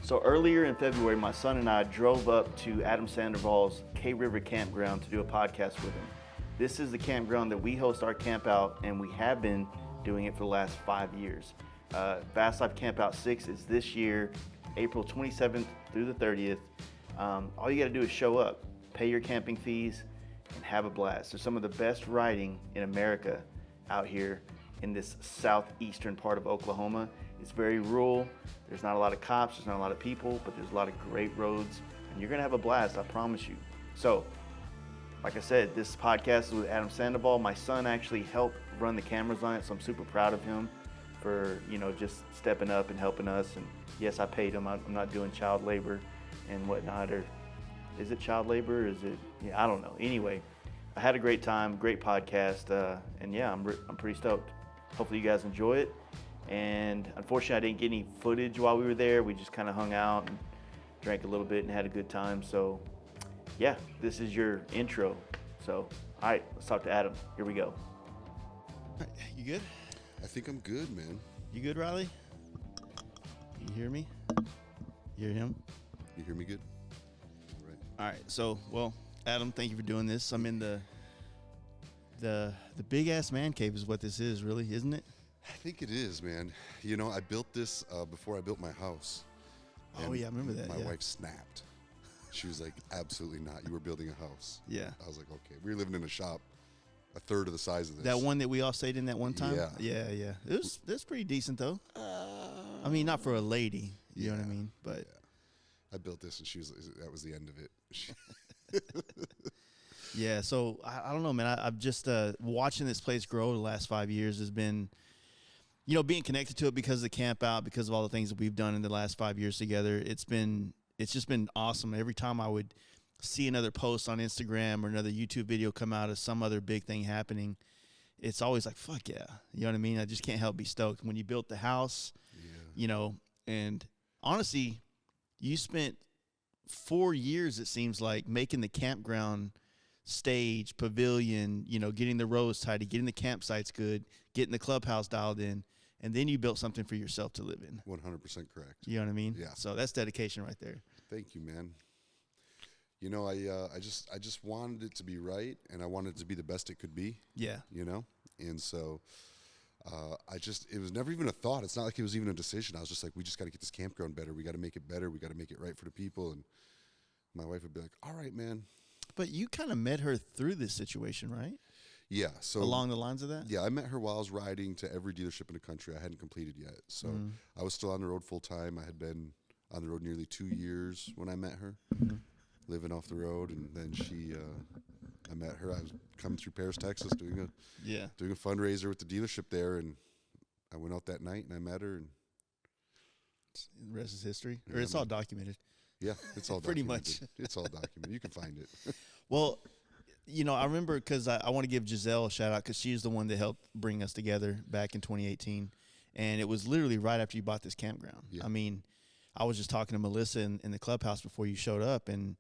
So earlier in February, my son and I drove up to Adam Sandoval's K River Campground to do a podcast with him. This is the campground that we host our camp out, and we have been doing it for the last 5 years. Fast Life Campout 6 is this year, April 27th through the 30th. All you gotta do is show up, pay your camping fees, and have a blast. There's some of the best riding in America out here in this southeastern part of Oklahoma. It's very rural. There's not a lot of cops, there's not a lot of people, but there's a lot of great roads, and you're gonna have a blast, I promise you. So, like I said, this podcast is with Adam Sandoval. My son actually helped run the cameras on it, so I'm super proud of him for, just stepping up and helping us. And yes, I paid him. I'm not doing child labor and whatnot. Or is it child labor? Or is it? Yeah, I don't know. Anyway, I had a great time, great podcast, and yeah, I'm pretty stoked. Hopefully you guys enjoy it. And unfortunately, I didn't get any footage while we were there. We just kind of hung out and drank a little bit and had a good time. So yeah, this is your intro. So, all right, let's talk to Adam. Here we go. You good? I think I'm good, man. You good, Riley? You hear me? You hear him? You hear me good? All right. So, well, Adam, thank you for doing this. I'm in the big ass man cave is what this is, really, isn't it? I think it is, man. I built this before I built my house. Oh yeah, I remember that. My yeah. wife snapped. She was like, "Absolutely not! You were building a house." Yeah. I was like, "Okay." We were living in a shop, a third of the size of this. That one that we all stayed in that one time. Yeah. Yeah. That's pretty decent though. I mean, not for a lady. You know what I mean? But yeah. I built this, and she was. That was the end of it. Yeah. So I don't know, man. I've just watching this place grow the last 5 years has been. Being connected to it because of the camp out, because of all the things that we've done in the last 5 years together, it's just been awesome. Every time I would see another post on Instagram or another YouTube video come out of some other big thing happening, it's always like, fuck yeah. You know what I mean? I just can't help be stoked. When you built the house, and honestly, you spent 4 years, it seems like, making the campground stage, pavilion, getting the roads tidy, getting the campsites good, getting the clubhouse dialed in. And then you built something for yourself to live in. 100% correct. You know what I mean? Yeah. So that's dedication right there. Thank you, man. I just wanted it to be right, and I wanted it to be the best it could be. Yeah. And so it was never even a thought. It's not like it was even a decision. I was just like, we just got to get this campground better. We got to make it better. We got to make it right for the people. And my wife would be like, all right, man. But you kind of met her through this situation, right? Yeah. So along the lines of that? Yeah, I met her while I was riding to every dealership in the country. I hadn't completed yet. So I was still on the road full time. I had been on the road nearly 2 years when I met her, living off the road. And then I met her. I was coming through Paris, Texas, doing a fundraiser with the dealership there. And I went out that night and I met her. And the rest is history? Yeah, or it's all documented? Yeah, it's all pretty documented. much. It's all documented. You can find it. Well, I remember because I want to give Giselle a shout out because she's the one that helped bring us together back in 2018. And it was literally right after you bought this campground. Yeah. I mean, I was just talking to Melissa in the clubhouse before you showed up. And,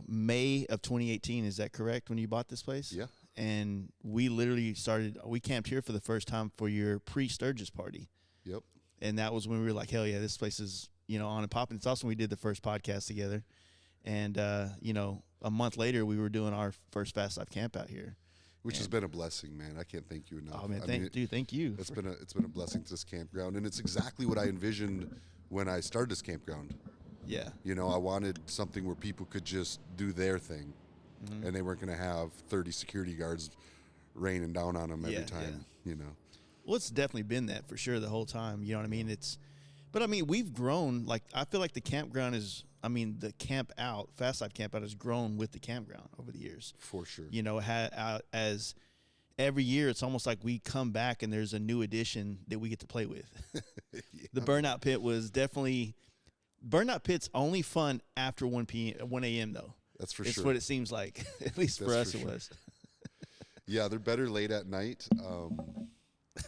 May of 2018, is that correct, when you bought this place? Yeah. And we literally we camped here for the first time for your pre-Sturgis party. Yep. And that was when we were like, hell yeah, this place is, on and popping. It's also when we did the first podcast together. And, a month later, we were doing our first Fast Life camp out here. Which has been a blessing, man. I can't thank you enough. Oh, man, thank you. It's been a blessing to this campground. And it's exactly what I envisioned when I started this campground. Yeah. I wanted something where people could just do their thing. Mm-hmm. And they weren't going to have 30 security guards raining down on them every time, Well, it's definitely been that for sure the whole time. You know what I mean? But I mean, we've grown. Like, I feel like the campground the camp out, Fast Life Camp Out has grown with the campground over the years. For sure. As every year, it's almost like we come back and there's a new addition that we get to play with. Yeah. The Burnout Pit was definitely, Burnout Pit's only fun after 1 a.m. though. That's for sure. It's what it seems like. At least for us, it was. Yeah, they're better late at night.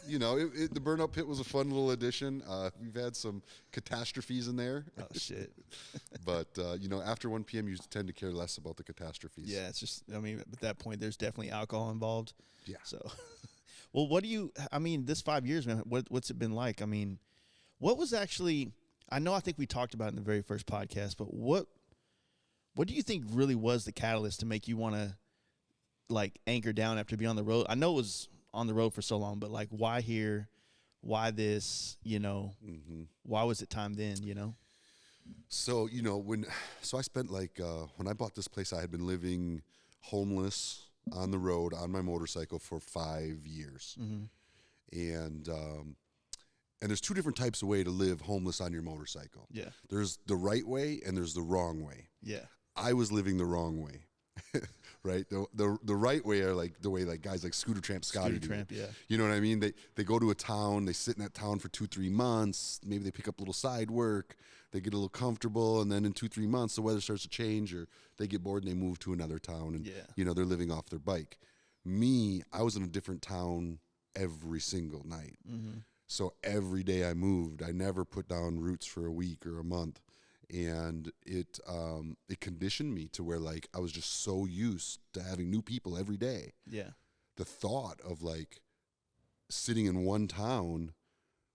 The Burnout Pit was a fun little addition. We've had some catastrophes in there. Oh, shit. But, after 1 p.m., you tend to care less about the catastrophes. Yeah, it's just, at that point, there's definitely alcohol involved. Yeah. So, well, this 5 years, man, what's it been like? What was actually, I think we talked about it in the very first podcast, but what do you think really was the catalyst to make you want to like anchor down after being on the road? I know it was on the road for so long, but like why here? Why this? Why was it time then? So, I spent when I bought this place, I had been living homeless on the road on my motorcycle for 5 years. And there's two different types of way to live homeless on your motorcycle. Yeah. There's the right way and there's the wrong way. Yeah. I was living the wrong way. Right? The right way are like the way like guys like Scooter Tramp Scotty do. Yeah. You know what I mean? They go to a town, they sit in that town for 2-3 months, maybe they pick up a little side work, they get a little comfortable, and then in 2-3 months the weather starts to change, or they get bored and they move to another town, and they're living off their bike. Me, I was in a different town every single night. So every day I moved. I never put down roots for a week or a month. And it conditioned me to where like I was just so used to having new people every day. Yeah. The thought of like sitting in one town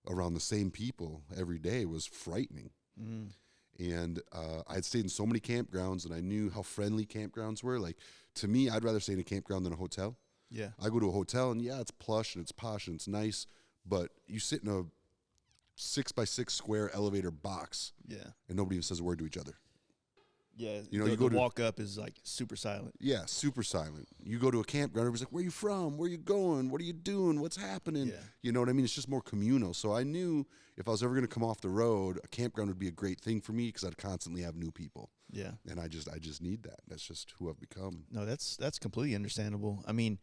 around the same people every day was frightening. And I had stayed in so many campgrounds, and I knew how friendly campgrounds were. Like to me, I'd rather stay in a campground than a hotel. Yeah. I go to a hotel, and yeah, it's plush and it's posh and it's nice, but you sit in a 6x6 square elevator box, and nobody even says a word to each other. Yeah, you go to walk up is like super silent. Yeah, super silent. You go to a campground, everybody's like, "Where you from? Where you going? What are you doing? What's happening?" Yeah. You know what I mean? It's just more communal. So I knew if I was ever going to come off the road, a campground would be a great thing for me because I'd constantly have new people. Yeah, and I just need that. That's just who I've become. No, that's completely understandable. I mean,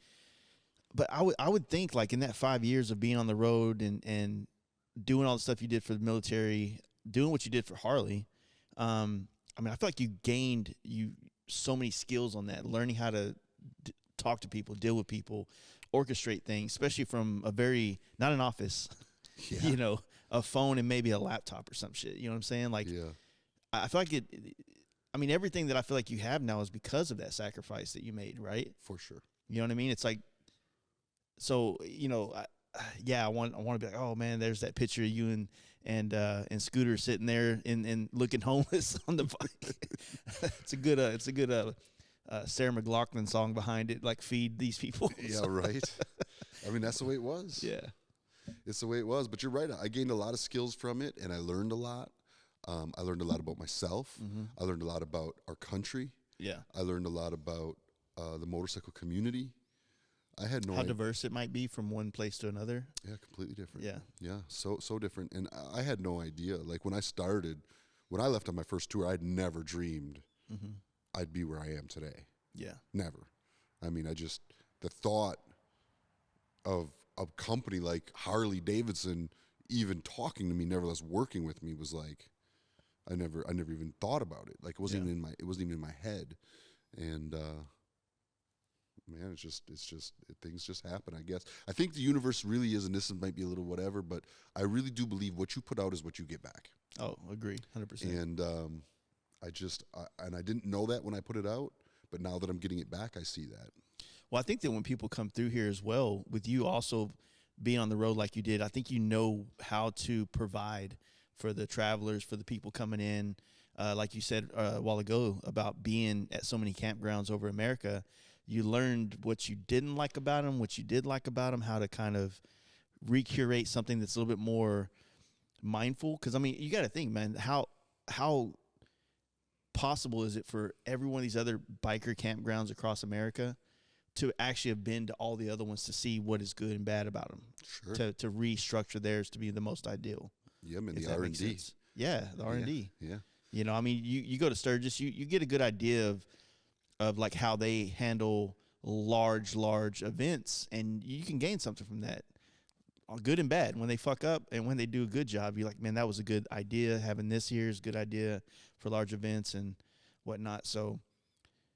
but I would think like in that 5 years of being on the road and doing all the stuff you did for the military, doing what you did for Harley, I mean, I feel like you gained so many skills on that, learning how to talk to people, deal with people, orchestrate things, especially from not an office, a phone and maybe a laptop or some shit. You know what I'm saying? Like, I feel like everything that I feel like you have now is because of that sacrifice that you made, right? For sure. You know what I mean? It's like, so, I want to be like, oh man, there's that picture of you and Scooter sitting there and looking homeless on the bike. It's a good Sarah McLachlan song behind it, like feed these people. Yeah, right. I mean, that's the way it was. Yeah, it's the way it was. But you're right. I gained a lot of skills from it, and I learned a lot. I learned a lot about myself. I learned a lot about our country. Yeah, I learned a lot about the motorcycle community. I had no idea how diverse it might be from one place to another. Yeah, completely different. Yeah, so different. And I had no idea. Like when I left on my first tour, I'd never dreamed I'd be where I am today. Yeah, never. I mean, the thought of a company like Harley Davidson even talking to me, nevertheless working with me, was like I never even thought about it. Like it wasn't even in my head. And man, it's just things just happen, I guess. I think the universe really is, and this might be a little whatever, but I really do believe what you put out is what you get back. Oh, agree, 100%. And I didn't know that when I put it out, but now that I'm getting it back, I see that. Well, I think that when people come through here as well, with you also being on the road like you did, I think you know how to provide for the travelers, for the people coming in. Like you said a while ago about being at so many campgrounds over America, you learned what you didn't like about them, what you did like about them, how to kind of recurate something that's a little bit more mindful. Because, I mean, you got to think, man, how possible is it for every one of these other biker campgrounds across America to actually have been to all the other ones to see what is good and bad about them? Sure. To restructure theirs to be the most ideal. Yeah, man, the R&D. Yeah, the R&D. Yeah. You know, I mean, you go to Sturgis, you get a good idea of like how they handle large events, and you can gain something from that, good and bad. When they fuck up and when they do a good job, you're like, man, that was a good idea. Having this here is a good idea for large events and whatnot. So,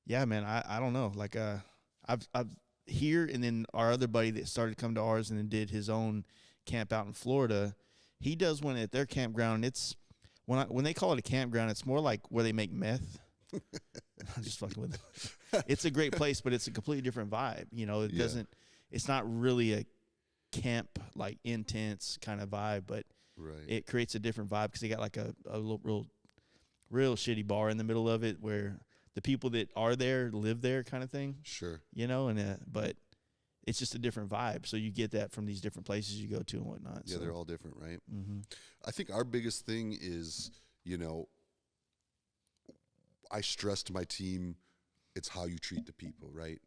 yeah, man, I don't know. Like, I've here, and then our other buddy that started to come to ours and then did his own camp out in Florida. He does one at their campground. It's when they call it a campground, it's more like where they make meth. I'm just fucking with it. It's a great place, but it's a completely different vibe. You know, it's not really a camp, like intense kind of vibe, but Right. it creates a different vibe because they got like a real shitty bar in the middle of it where the people that are there live there kind of thing. Sure. You know, and but it's just a different vibe. So you get that from these different places you go to and whatnot. Yeah, so. they're all different, right? Mm-hmm. I think our biggest thing is, you know, I stress to my team, it's how you treat the people, right?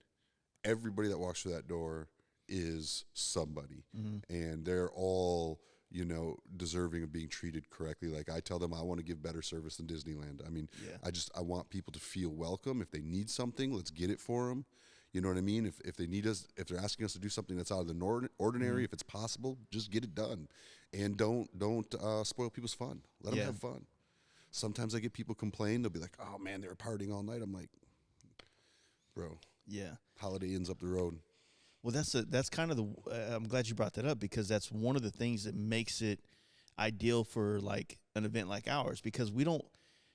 Everybody that walks through that door is somebody, and they're all, you know, deserving of being treated correctly. Like I tell them, I want to give better service than Disneyland. I mean, I want people to feel welcome. If they need something, let's get it for them. You know what I mean? If they need us, if they're asking us to do something that's out of the ordinary, if it's possible, just get it done, and don't spoil people's fun. Let them have fun. Sometimes I get people complain. They'll be like, "Oh man, they were partying all night." I'm like, "Bro, Holiday Inn's up the road." Well, that's kind of the. I'm glad you brought that up because that's one of the things that makes it ideal for like an event like ours because we don't.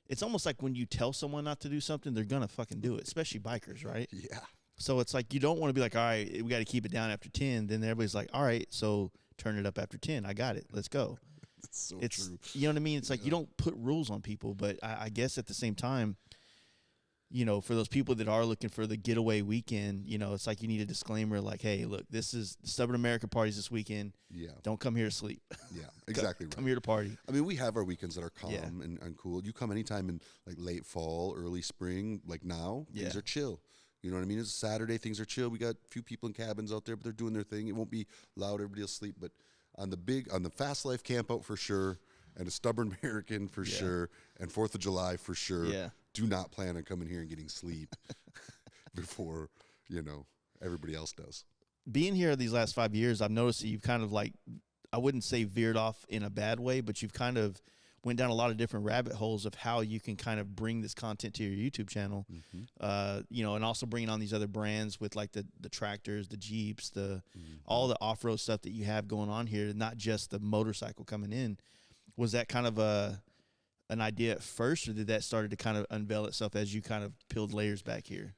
It's almost like when you tell someone not to do something, they're gonna fucking do it, especially bikers, right? Yeah. So it's like you don't want to be like, all right, we got to keep it down after 10. Then everybody's like, all right, so turn it up after 10. I got it. Let's go. It's so true. You know what I mean? It's like you don't put rules on people, but I guess at the same time, you know, for those people that are looking for the getaway weekend, you know, it's like you need a disclaimer like, hey, look, this is Stubborn America parties this weekend. Yeah. Don't come here to sleep. Yeah, exactly right. Come here to party. I mean, we have our weekends that are calm and cool. You come anytime in like late fall, early spring, like now, things are chill. You know what I mean? It's a Saturday, things are chill. We got a few people in cabins out there, but they're doing their thing. It won't be loud, everybody will sleep. But on the Fast Life campout for sure, and a Stubborn American for sure, and 4th of July for sure, do not plan on coming here and getting sleep before, you know, everybody else does. Being here these last 5 years, I've noticed that you've kind of like, I wouldn't say veered off in a bad way, but you've kind of went down a lot of different rabbit holes of how you can kind of bring this content to your YouTube channel, you know, and also bringing on these other brands with like the tractors, the Jeeps, all the off-road stuff that you have going on here, not just the motorcycle coming in. Was that kind of an idea at first, or did that started to kind of unveil itself as you kind of peeled layers back here?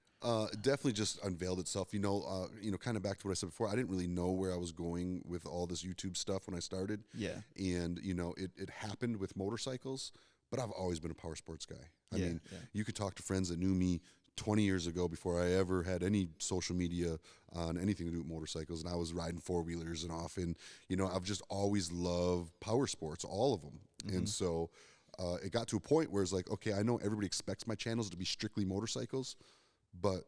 Definitely just unveiled itself. You know, kind of back to what I said before. I didn't really know where I was going with all this YouTube stuff when I started. Yeah. And you know, it happened with motorcycles, but I've always been a power sports guy. I mean, you could talk to friends that knew me 20 years ago before I ever had any social media on anything to do with motorcycles, and I was riding four-wheelers and off. And you know, I've just always loved power sports, all of them. And so it got to a point where it's like, okay, I know everybody expects my channels to be strictly motorcycles, but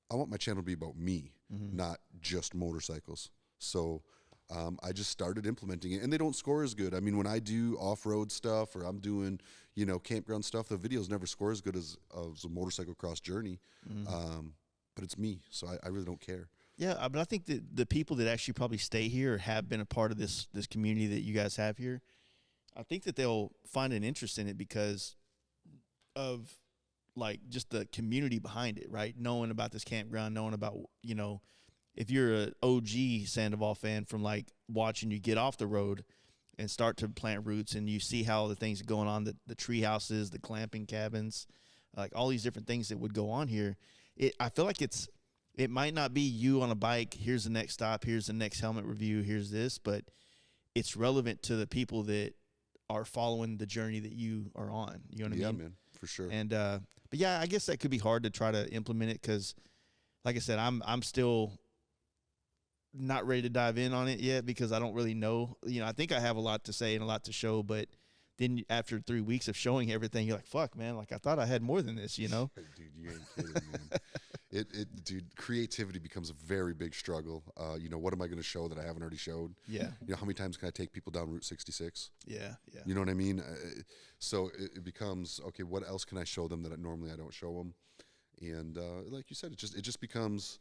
I want my channel to be about me, not just motorcycles. So I just started implementing it, and they don't score as good. I mean, when I do off-road stuff or I'm doing, you know, campground stuff, the videos never score as good as a motorcycle cross journey. But it's me, so I really don't care. Yeah, but I think that the people that actually probably stay here or have been a part of this community that you guys have here, I think that they'll find an interest in it because of like just the community behind it, right? Knowing about this campground, knowing about, you know, if you're an OG Sandoval fan from like watching you get off the road and start to plant roots and you see how the things are going on, the tree houses, the glamping cabins, like all these different things that would go on here. I feel like it might not be you on a bike, here's the next stop, here's the next helmet review, here's this, but it's relevant to the people that are following the journey that you are on. You know what I mean? Yeah, man, for sure. And but yeah, I guess that could be hard to try to implement it because, like I said, I'm still not ready to dive in on it yet because I don't really know. You know, I think I have a lot to say and a lot to show, but then after 3 weeks of showing everything, you're like, fuck, man, like I thought I had more than this, you know? Dude, you ain't kidding, man. Dude, creativity becomes a very big struggle. You know, what am I going to show that I haven't already showed? Yeah. You know, how many times can I take people down Route 66? Yeah. You know what I mean? So it becomes, okay, what else can I show them that normally I don't show them? And like you said, it just becomes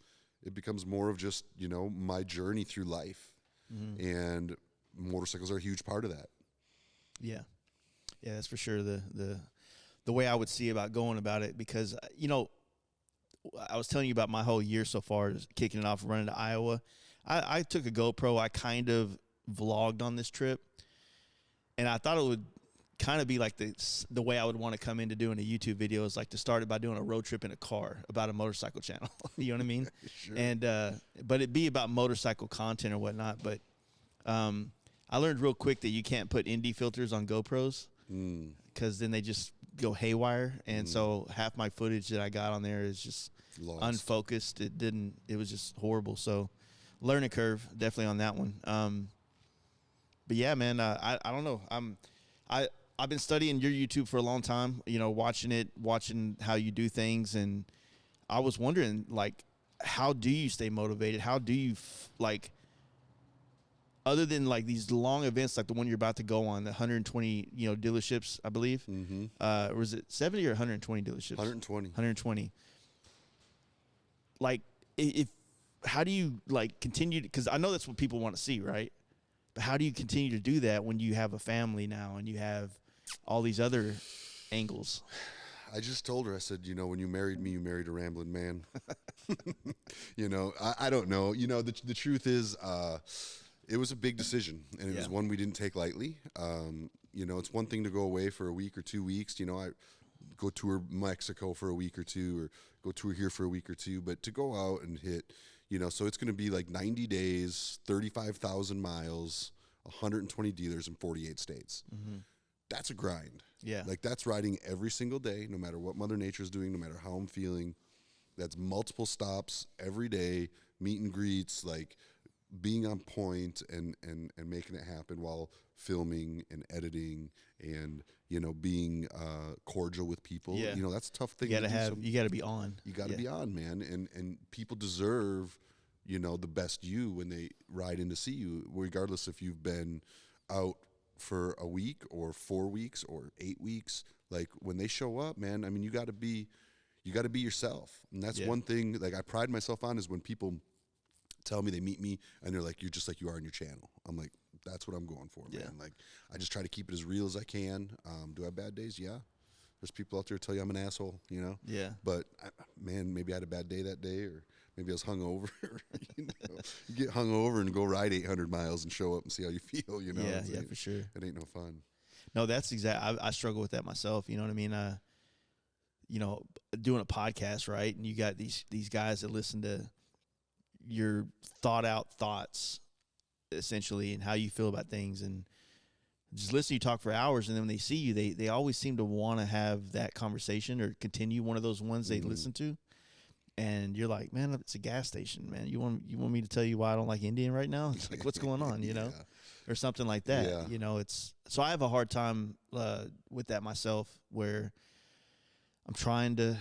more of just, you know, my journey through life. And motorcycles are a huge part of that. Yeah. Yeah, that's for sure the way I would see about going about it because, you know, I was telling you about my whole year so far, kicking it off, running to Iowa. I took a GoPro. I kind of vlogged on this trip, and I thought it would kind of be like the way I would want to come into doing a YouTube video is like to start it by doing a road trip in a car about a motorcycle channel. You know what I mean? Sure. And but it'd be about motorcycle content or whatnot. But I learned real quick that you can't put ND filters on GoPros because then they just go haywire. And so half my footage that I got on there is just unfocused. It was just horrible. So learning curve definitely on that one. But yeah, man, I don't know. I've been studying your YouTube for a long time, watching how you do things. And I was wondering, like, how do you stay motivated? How do you other than like these long events like the one you're about to go on, the 120, dealerships, I believe. Or was it 70 or 120 dealerships? 120. Like, how do you like continue? Because I know that's what people want to see, right? But how do you continue to do that when you have a family now and you have all these other angles? I just told her, I said, when you married me, you married a rambling man. I don't know. The truth is, it was a big decision, and it was one we didn't take lightly. It's one thing to go away for a week or 2 weeks. I go tour Mexico for a week or two, or go tour here for a week or two. But to go out and hit, so it's going to be like 90 days, 35,000 miles, 120 dealers in 48 states. That's a grind. Yeah. Like, that's riding every single day, no matter what Mother Nature's doing, no matter how I'm feeling. That's multiple stops every day, meet and greets, like being on point and making it happen while filming and editing and, being cordial with people. Yeah. That's a tough thing. You got to be on. You got to be on, man. And people deserve, the best you when they ride in to see you, regardless if you've been out for a week or 4 weeks or 8 weeks. Like, when they show up, man, I mean, you got to be yourself. And that's one thing, like, I pride myself on, is when people tell me they meet me and they're like, you're just like you are on your channel. I'm like, that's what I'm going for, man. Like, I just try to keep it as real as I can. Do I have bad days? Yeah. There's people out there who tell you I'm an asshole, Yeah. But, man, maybe I had a bad day that day, or maybe I was hungover. You get hungover and go ride 800 miles and show up and see how you feel, Yeah, for sure. It ain't no fun. No, that's I struggle with that myself. You know what I mean? Doing a podcast, right? And you got these guys that listen to your thought out thoughts, essentially, and how you feel about things, and just listen to you talk for hours. And then when they see you, they always seem to want to have that conversation or continue one of those ones they listen to. And you're like, man, it's a gas station, man. You want me to tell you why I don't like Indian right now? It's like, what's going on, or something like that. Yeah. So I have a hard time with that myself, where I'm trying to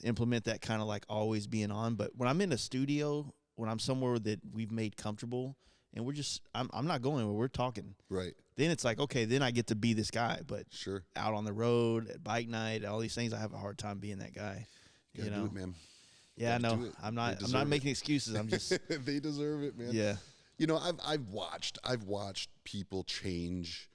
implement that kind of like always being on. But when I'm in a studio, when I'm somewhere that we've made comfortable, and I'm not going anywhere, we're talking. Right. Then it's like, okay, then I get to be this guy. But sure, out on the road, at bike night, all these things, I have a hard time being that guy. You do it, man. Yeah, I know. I'm not making excuses. I'm just they deserve it, man. Yeah. I've watched people change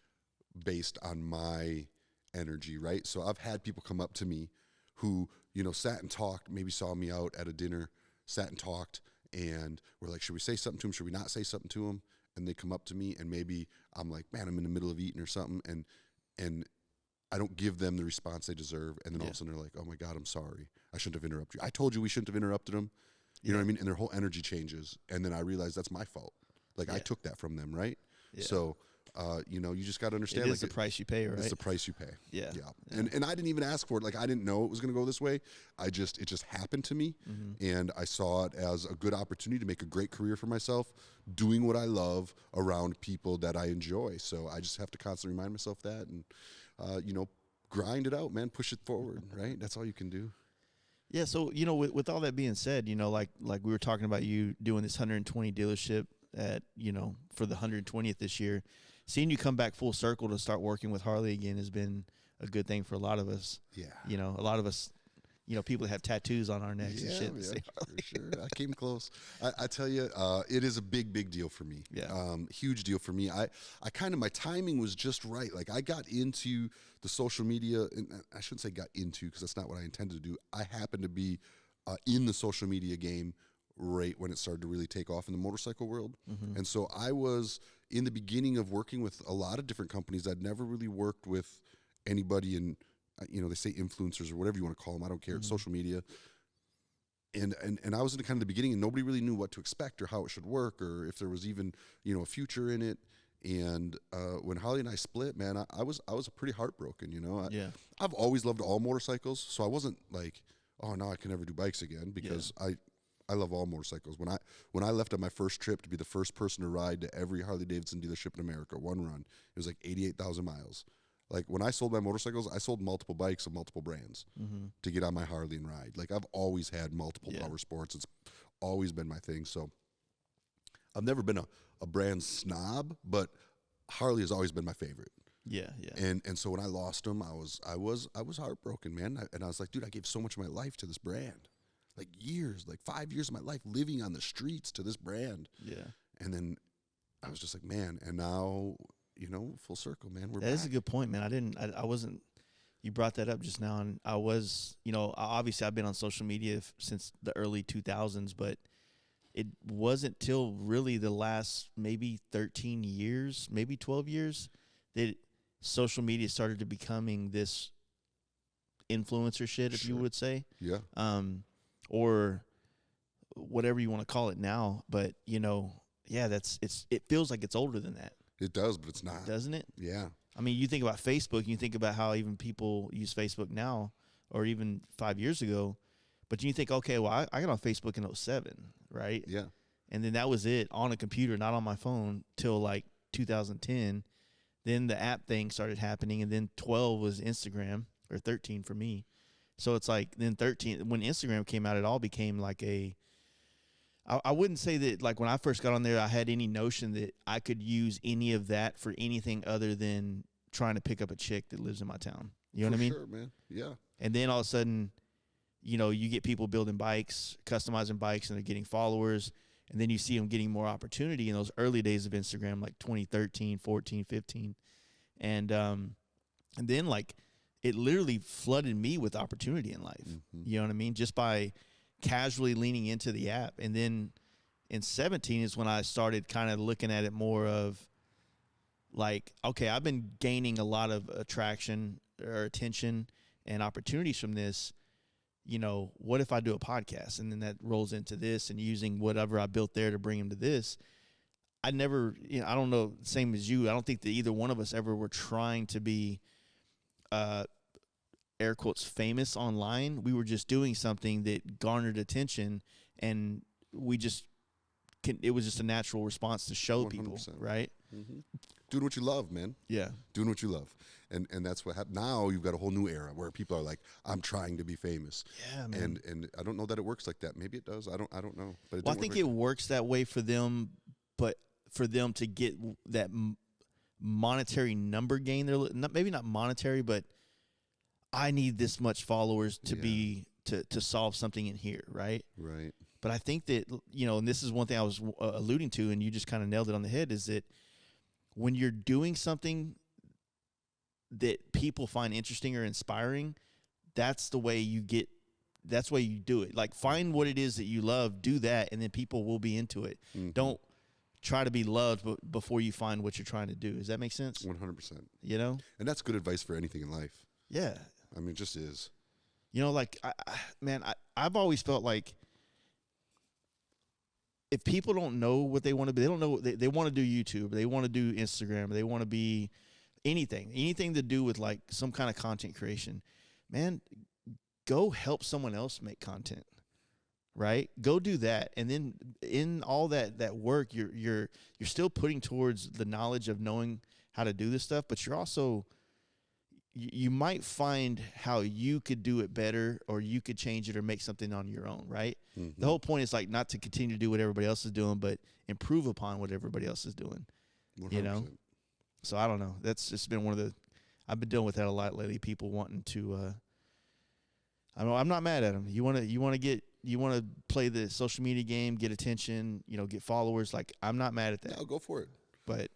based on my energy, right? So I've had people come up to me who, sat and talked, maybe saw me out at a dinner, sat and talked, and we're like, should we say something to him? Should we not say something to him? And they come up to me, and maybe I'm like, man, I'm in the middle of eating or something, and I don't give them the response they deserve, and then all of a sudden they're like, oh my God, I'm sorry. I shouldn't have interrupted you. I told you we shouldn't have interrupted them. You know what I mean? And their whole energy changes, and then I realize that's my fault. Like, I took that from them, right? Yeah. So, you just got to understand. It is the price you pay, right? It's the price you pay. Yeah. And I didn't even ask for it. Like, I didn't know it was going to go this way. It just happened to me, and I saw it as a good opportunity to make a great career for myself, doing what I love around people that I enjoy. So I just have to constantly remind myself that, and grind it out, man. Push it forward, right? That's all you can do. Yeah, so, with all that being said, like we were talking about you doing this 120 dealership at, for the 120th this year, seeing you come back full circle to start working with Harley again has been a good thing for a lot of us. Yeah. A lot of us, people that have tattoos on our necks and shit. For sure. I came close. I tell you, it is a big, big deal for me. Yeah. Huge deal for me. I kind of, my timing was just right. Like, I got into the social media, and I shouldn't say got into, because that's not what I intended to do. I happened to be in the social media game right when it started to really take off in the motorcycle world. And so I was in the beginning of working with a lot of different companies. I'd never really worked with anybody in, they say influencers or whatever you want to call them. I don't care. It's social media. And I was in kind of the beginning, and nobody really knew what to expect or how it should work, or if there was even, a future in it. And when Harley and I split, man, I was pretty heartbroken. You know, Yeah. I've always loved all motorcycles, so I wasn't like, oh, now I can never do bikes again, because I love all motorcycles. When I left on my first trip to be the first person to ride to every Harley Davidson dealership in America, one run, it was like 88,000 miles. Like, when I sold my motorcycles, I sold multiple bikes of multiple brands to get on my Harley and ride. Like, I've always had multiple power sports. It's always been my thing. So I've never been a brand snob, but Harley has always been my favorite. Yeah, yeah. And so when I lost them, I was heartbroken, man. And I was like, dude, I gave so much of my life to this brand. Like, years, like 5 years of my life living on the streets to this brand. Yeah. And then I was just like, man, and now, you know, full circle, man. We're back. That is a good point, man. I wasn't, you brought that up just now, and I was, you know, obviously I've been on social media since the early 2000s, but it wasn't till really the last maybe 13 years, maybe 12 years, that social media started to becoming this influencer shit, if you would say. Yeah. Or whatever you want to call it now. But, you know, yeah, it feels like it's older than that. It does, but it's not. Doesn't it? Yeah. I mean, you think about Facebook, you think about how even people use Facebook now, or even 5 years ago, but you think, okay, well, I got on Facebook in 07, right? Yeah. And then that was it, on a computer, not on my phone, till like 2010. Then the app thing started happening, and then 12 was Instagram, or 13 for me. So it's like, then 13, when Instagram came out, it all became like I wouldn't say that, like, when I first got on there, I had any notion that I could use any of that for anything other than trying to pick up a chick that lives in my town. You know what I mean? Sure, man. Yeah. And then all of a sudden, you know, you get people building bikes, customizing bikes, and they're getting followers. And then you see them getting more opportunity in those early days of Instagram, like 2013, 14, 15. And then, like, it literally flooded me with opportunity in life. You know what I mean? Just by casually leaning into the app. And then in 17 is when I started kind of looking at it more of like, okay, I've been gaining a lot of attraction or attention and opportunities from this. You know, what if I do a podcast? And then that rolls into this, and using whatever I built there to bring them to this. I never, you know, I don't know, same as you, I don't think that either one of us ever were trying to be air quotes famous online. We were just doing something that garnered attention, and it was just a natural response to show 100%. People, right? Doing what you love, man. Yeah. Doing what you love. And that's what happened. Now you've got a whole new era where people are like, I'm trying to be famous. Yeah, man. And I don't know that it works like that. Maybe it does. I don't know. But I think it works that way for them, but for them to get that monetary number gain, maybe not monetary, but I need this much followers to be to solve something in here, right? Right. But I think that, you know, and this is one thing I was alluding to, and you just kind of nailed it on the head, is that when you're doing something that people find interesting or inspiring, that's the way you do it. Like, find what it is that you love, do that, and then people will be into it. Don't try to be loved before you find what you're trying to do. Does that make sense? 100%. You know? And that's good advice for anything in life. Yeah. I mean, it just is. You know, like, I've always felt like if people don't know what they want to be, they don't know, they want to do YouTube, they want to do Instagram, they want to be anything to do with like some kind of content creation, man, go help someone else make content, right? Go do that. And then in all that work, you're still putting towards the knowledge of knowing how to do this stuff, but you're also, you might find how you could do it better, or you could change it or make something on your own, right? The whole point is like not to continue to do what everybody else is doing, but improve upon what everybody else is doing. 100%. You know? So I don't know. That's just been one of the, I've been dealing with that a lot lately. People wanting to, I don't know, I'm not mad at them. You want to play the social media game, get attention, you know, get followers. Like, I'm not mad at that. No, go for it. But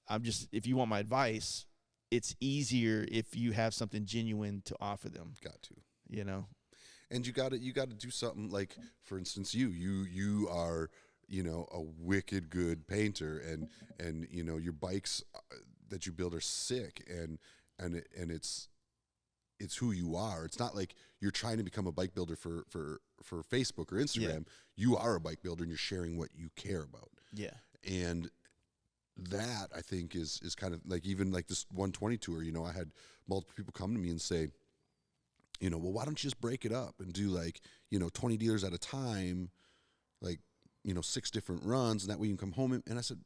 I'm just, if you want my advice, it's easier if you have something genuine to offer them. Got to. You know? And you got to do something like, for instance, you are, you know, a wicked good painter, and you know, your bikes that you build are sick, and it's who you are. It's not like you're trying to become a bike builder for Facebook or Instagram. You are a bike builder, and you're sharing what you care about. Yeah. And that I think is kind of like, even like this 120 tour, you know, I had multiple people come to me and say, you know, well, why don't you just break it up and do like, you know, 20 dealers at a time, like, you know, 6 different runs, and that way you can come home. And I said,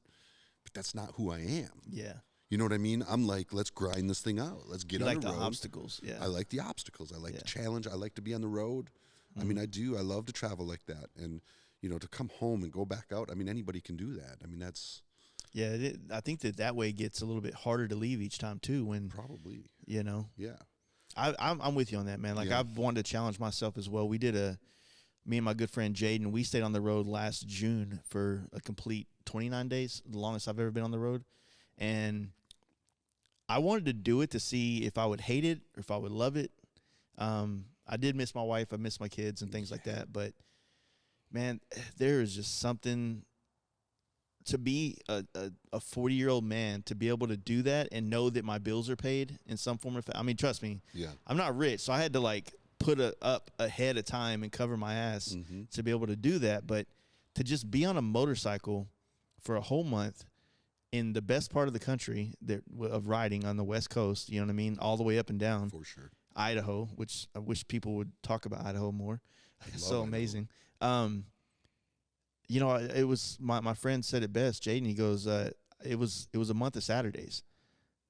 but that's not who I am. Yeah. You know what I mean? I'm like, let's grind this thing out. Let's get on the road. Like the obstacles. Yeah. I like the obstacles. I like the challenge. I like to be on the road. I mean, I do. I love to travel like that. And, you know, to come home and go back out, I mean, anybody can do that. I mean, that's. Yeah, I think that way it gets a little bit harder to leave each time too. When probably, you know. Yeah. I'm with you on that, man. Like I've wanted to challenge myself as well. We did me and my good friend Jaden, we stayed on the road last June for a complete 29 days, the longest I've ever been on the road. And I wanted to do it to see if I would hate it or if I would love it. I did miss my wife. I miss my kids and things like that. But, man, there is just something to be a 40-year-old man, to be able to do that and know that my bills are paid in some form of – I mean, trust me. Yeah. I'm not rich, so I had to, like, put up ahead of time and cover my ass to be able to do that. But to just be on a motorcycle for a whole month in the best part of the country of riding on the West Coast, you know what I mean, all the way up and down. For sure. Idaho, which I wish people would talk about Idaho more. It's so amazing. You know, it was my friend said it best, Jaden. He goes, it was a month of Saturdays,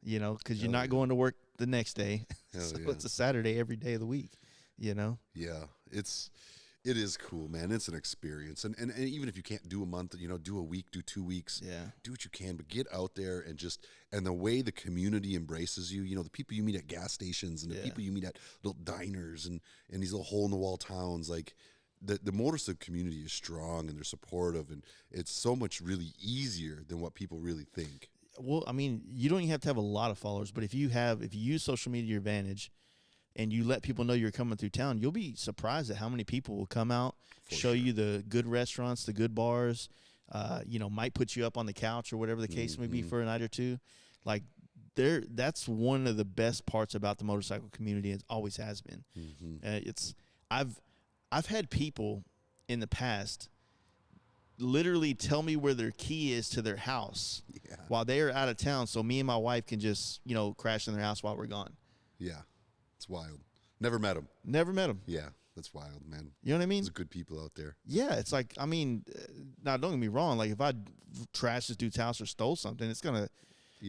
you know, because you're not going to work the next day. So it's a Saturday every day of the week, you know? Yeah, it is cool, man. It's an experience. And even if you can't do a month, you know, do a week, do 2 weeks, do what you can, but get out there and the way the community embraces you, you know, the people you meet at gas stations and the people you meet at little diners and these little hole-in-the-wall towns, like, the motorcycle community is strong and they're supportive, and it's so much really easier than what people really think. Well, I mean, you don't even have to have a lot of followers, but if you use social media to your advantage and you let people know you're coming through town, you'll be surprised at how many people will come out, show you the good restaurants, the good bars, you know, might put you up on the couch or whatever the case may be for a night or two. Like, that's one of the best parts about the motorcycle community. It always has been. I've had people in the past literally tell me where their key is to their house while they are out of town, so me and my wife can just, you know, crash in their house while we're gone. Yeah, it's wild. Never met them. Yeah, that's wild, man. You know what I mean? There's good people out there. Yeah, it's like, I mean, now don't get me wrong. Like, if I trashed this dude's house or stole something, it's going to,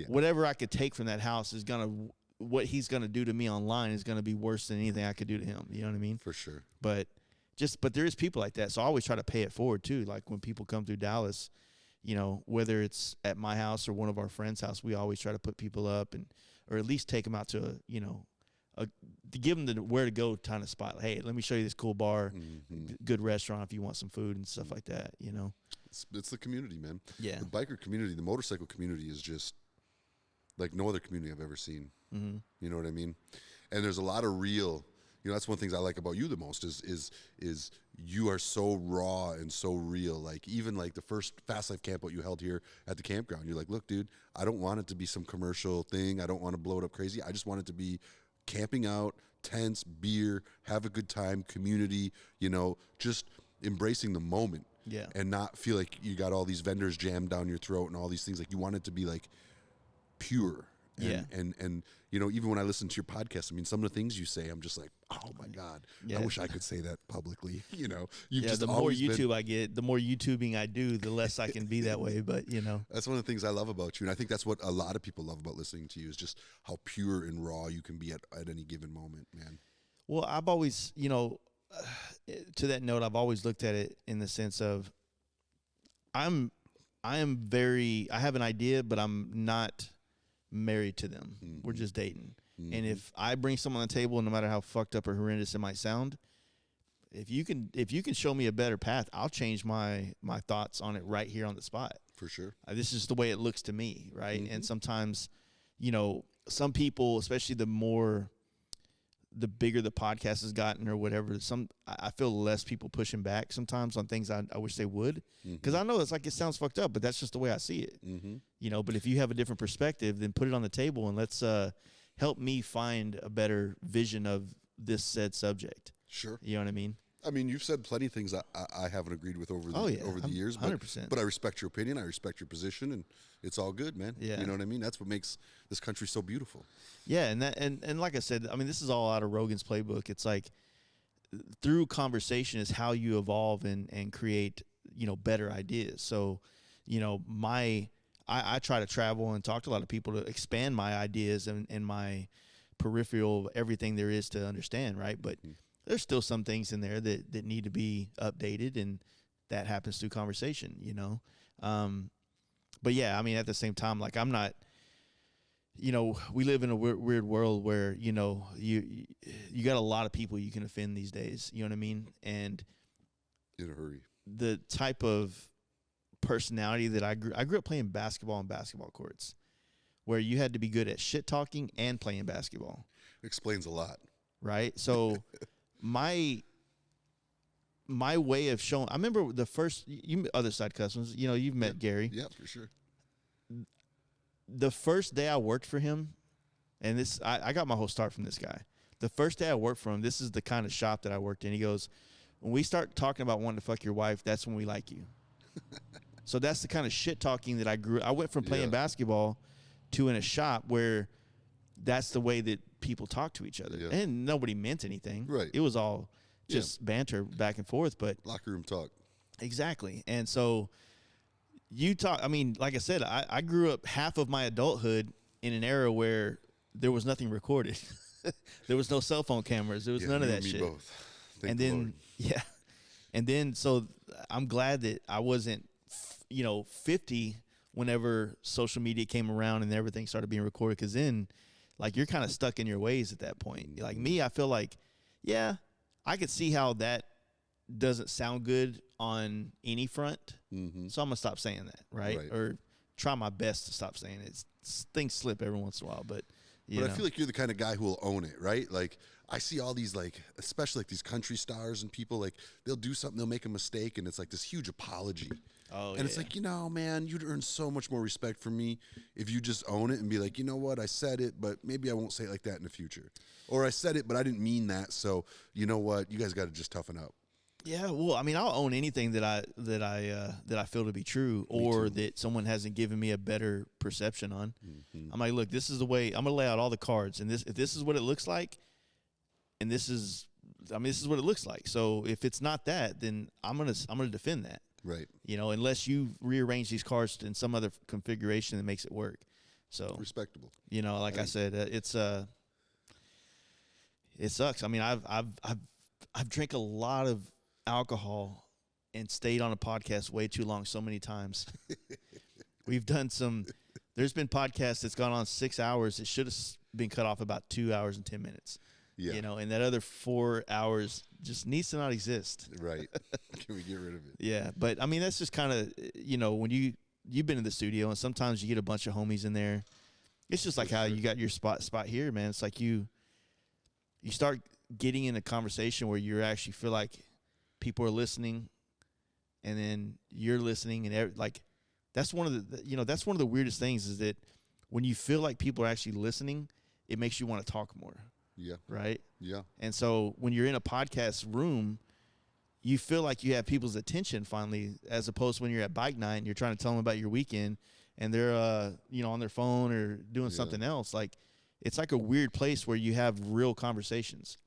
whatever I could take from that house is going to, what he's going to do to me online is going to be worse than anything I could do to him. You know what I mean? For sure. But there is people like that. So I always try to pay it forward too. Like when people come through Dallas, you know, whether it's at my house or one of our friends' house, we always try to put people up or at least take them out to to give them the where to go kind of spot. Hey, let me show you this cool bar, good restaurant if you want some food and stuff like that, you know. It's the community, man. Yeah. The biker community, the motorcycle community is just like no other community I've ever seen. You know what I mean? And there's a lot of real. You know, that's one of the things I like about you the most is you are so raw and so real. Like, even like the first Fast Life campout you held here at the campground, you're like, look, dude, I don't want it to be some commercial thing. I don't want to blow it up crazy. I just want it to be camping out, tents, beer, have a good time, community, you know, just embracing the moment. Yeah. And not feel like you got all these vendors jammed down your throat and all these things. Like, you want it to be like pure. And you know, even when I listen to your podcast, I mean, some of the things you say, I'm just like, oh my God, I wish I could say that publicly. You know, the more YouTube I get, the more YouTubing I do, the less I can be that way. But you know, that's one of the things I love about you, and I think that's what a lot of people love about listening to you is just how pure and raw you can be at any given moment, man. Well, I've always, you know, to that note, I've always looked at it in the sense of I have an idea, but I'm not married to them. We're just dating. And if I bring someone on the table, no matter how fucked up or horrendous it might sound, if you can show me a better path, I'll change my thoughts on it right here on the spot. For sure. This is the way it looks to me, right? And sometimes, you know, some people, especially the bigger the podcast has gotten or whatever, I feel less people pushing back sometimes on things I wish they would. Because I know it's like it sounds fucked up, but that's just the way I see it. You know, but if you have a different perspective, then put it on the table and let's help me find a better vision of this said subject. Sure. You know what I mean? I mean, you've said plenty of things I haven't agreed with over the years, but 100%. But I respect your opinion. I respect your position, and it's all good, man. Yeah. You know what I mean? That's what makes this country so beautiful. Yeah, and like I said, I mean, this is all out of Rogan's playbook. It's like through conversation is how you evolve and create, better ideas. So, I try to travel and talk to a lot of people to expand my ideas and my peripheral, everything there is to understand, right? But there's still some things in there that need to be updated, and that happens through conversation, But yeah, I mean, at the same time, like I'm not, we live in a weird world where, you got a lot of people you can offend these days, you know what I mean? And in a hurry. The type of personality that I grew up playing basketball on basketball courts where you had to be good at shit talking and playing basketball. Explains a lot. Right? So my way of showing, I remember the first, Other Side Customs, you've met Gary. Yeah, for sure. The first day I worked for him, and this, I got my whole start from this guy. The first day I worked for him, this is the kind of shop that I worked in. He goes, when we start talking about wanting to fuck your wife, that's when we like you. So that's the kind of shit talking that I went from playing basketball to in a shop where that's the way that people talk to each other. Yeah. And nobody meant anything. Right. It was all just banter back and forth. But locker room talk. Exactly. And so you talk, I mean, like I said, I grew up half of my adulthood in an era where there was nothing recorded. There was no cell phone cameras. There was none of that shit. Both. Thank and the then, Lord. And then, so I'm glad that I wasn't, 50 whenever social media came around and everything started being recorded. Because then, like, you're kind of stuck in your ways at that point. Like me, I feel like, I could see how that doesn't sound good on any front. Mm-hmm. So I'm going to stop saying that, right? Or try my best to stop saying it. Things slip every once in a while, but I feel like you're the kind of guy who will own it, right? Like, I see all these, like, especially like these country stars and people, like, they'll do something, they'll make a mistake, and it's like this huge apology. Oh, and it's like, man, you'd earn so much more respect from me if you just own it and be like, you know what, I said it, but maybe I won't say it like that in the future. Or I said it, but I didn't mean that, so you know what, you guys got to just toughen up. Yeah, well, I mean, I'll own anything that I feel to be true, or that someone hasn't given me a better perception on. Mm-hmm. I'm like, look, this is the way I'm gonna lay out all the cards, and if this is what it looks like, and this is what it looks like. So if it's not that, then I'm gonna defend that. Right. Unless you rearrange these cards in some other configuration that makes it work. So respectable. Like I said, it sucks. I mean, I've drank a lot of alcohol and stayed on a podcast way too long so many times. We've done there's been podcasts that's gone on 6 hours. It should have been cut off about 2 hours and 10 minutes. Yeah. And that other 4 hours just needs to not exist. Right. Can we get rid of it? Yeah. But I mean, that's just kind of, when you've been in the studio and sometimes you get a bunch of homies in there. It's just like how you got your spot here, man. It's like you start getting in a conversation where you actually feel like people are listening, and then you're listening, and that's one of the weirdest things is that when you feel like people are actually listening, it makes you want to talk more. Yeah. Right? Yeah. And so when you're in a podcast room, you feel like you have people's attention finally, as opposed to when you're at bike night and you're trying to tell them about your weekend and they're on their phone or doing something else. Like, it's like a weird place where you have real conversations.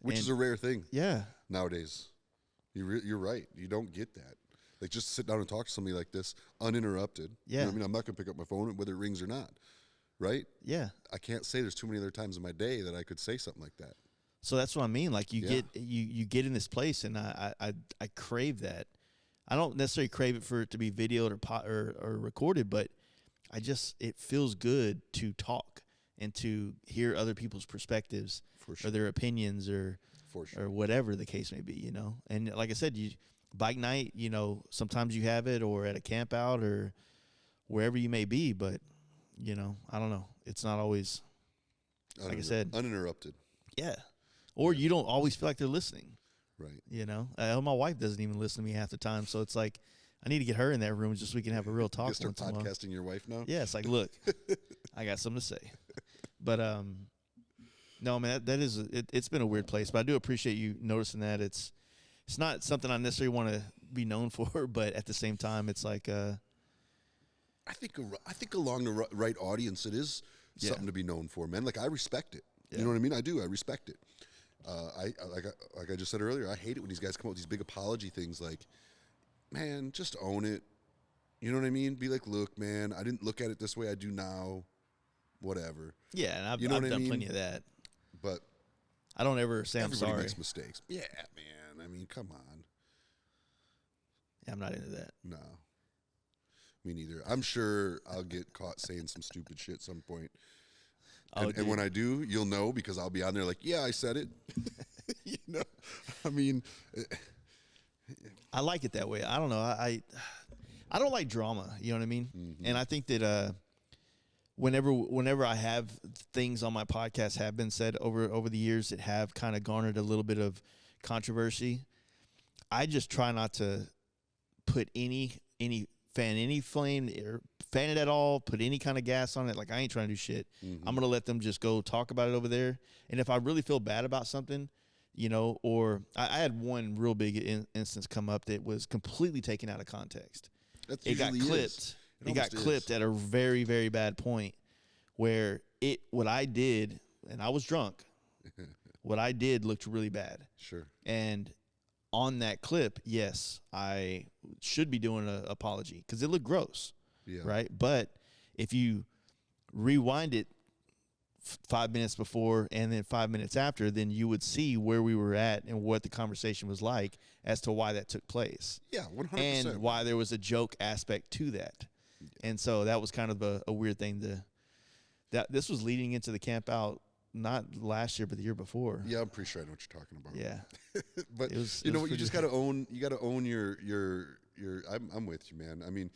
Which is a rare thing. Yeah. Nowadays. You're right. You don't get that. Like, just sit down and talk to somebody like this uninterrupted. Yeah. You know what I mean? I'm not going to pick up my phone whether it rings or not. Right? Yeah. I can't say there's too many other times in my day that I could say something like that. So that's what I mean. Like, you get in this place, and I crave that. I don't necessarily crave it for it to be videoed or recorded, but it feels good to talk and to hear other people's perspectives or their opinions or whatever the case may be, And like I said, bike night, sometimes you have it, or at a camp out or wherever you may be, but I don't know. It's not always, like I said, uninterrupted. Yeah. Or you don't always feel like they're listening. Right. My wife doesn't even listen to me half the time. So it's like, I need to get her in that room just so we can have a real talk. You start podcasting your wife now? Yeah. It's like, look, I got something to say. But, no, man, it's been a weird place, but I do appreciate you noticing that. it's not something I necessarily want to be known for, but at the same time, it's like, I think along the right audience, it is something to be known for, man. Like, I respect it. You know what I mean? I do. I respect it. Like I just said earlier, I hate it when these guys come up with these big apology things. Like, man, just own it. You know what I mean? Be like, look, man, I didn't look at it this way. I do now. Whatever. Yeah, and I've I done mean? plenty of that. But I don't ever say I'm everybody sorry. makes mistakes. Yeah, man. I mean, come on. Yeah, I'm not into that. No. Me neither. I'm sure I'll get caught saying some stupid shit at some point. And when I do, you'll know, because I'll be on there like, yeah, I said it. You know, I mean, I like it that way. I don't know. I don't like drama. You know what I mean? Mm-hmm. And I think that whenever I have things on my podcast have been said over the years that have kind of garnered a little bit of controversy, I just try not to put any flame or fan it at all, put any kind of gas on it. Like, I ain't trying to do shit. Mm-hmm. I'm going to let them just go talk about it over there. And if I really feel bad about something, you know, or I had one real big instance come up that was completely taken out of context. It got clipped. It got clipped at a very, very bad point where what I did, and I was drunk, what I did looked really bad. Sure. And on that clip, yes, I should be doing an apology because it looked gross, right? But if you rewind it 5 minutes before and then 5 minutes after, then you would see where we were at and what the conversation was like as to why that took place. Yeah, 100%. And why there was a joke aspect to that. And so that was kind of a weird thing that this was leading into the camp out, not last year, but the year before. Yeah, I'm pretty sure I know what you're talking about. Yeah. But you know what, you just got to own your I'm with you, man. I mean,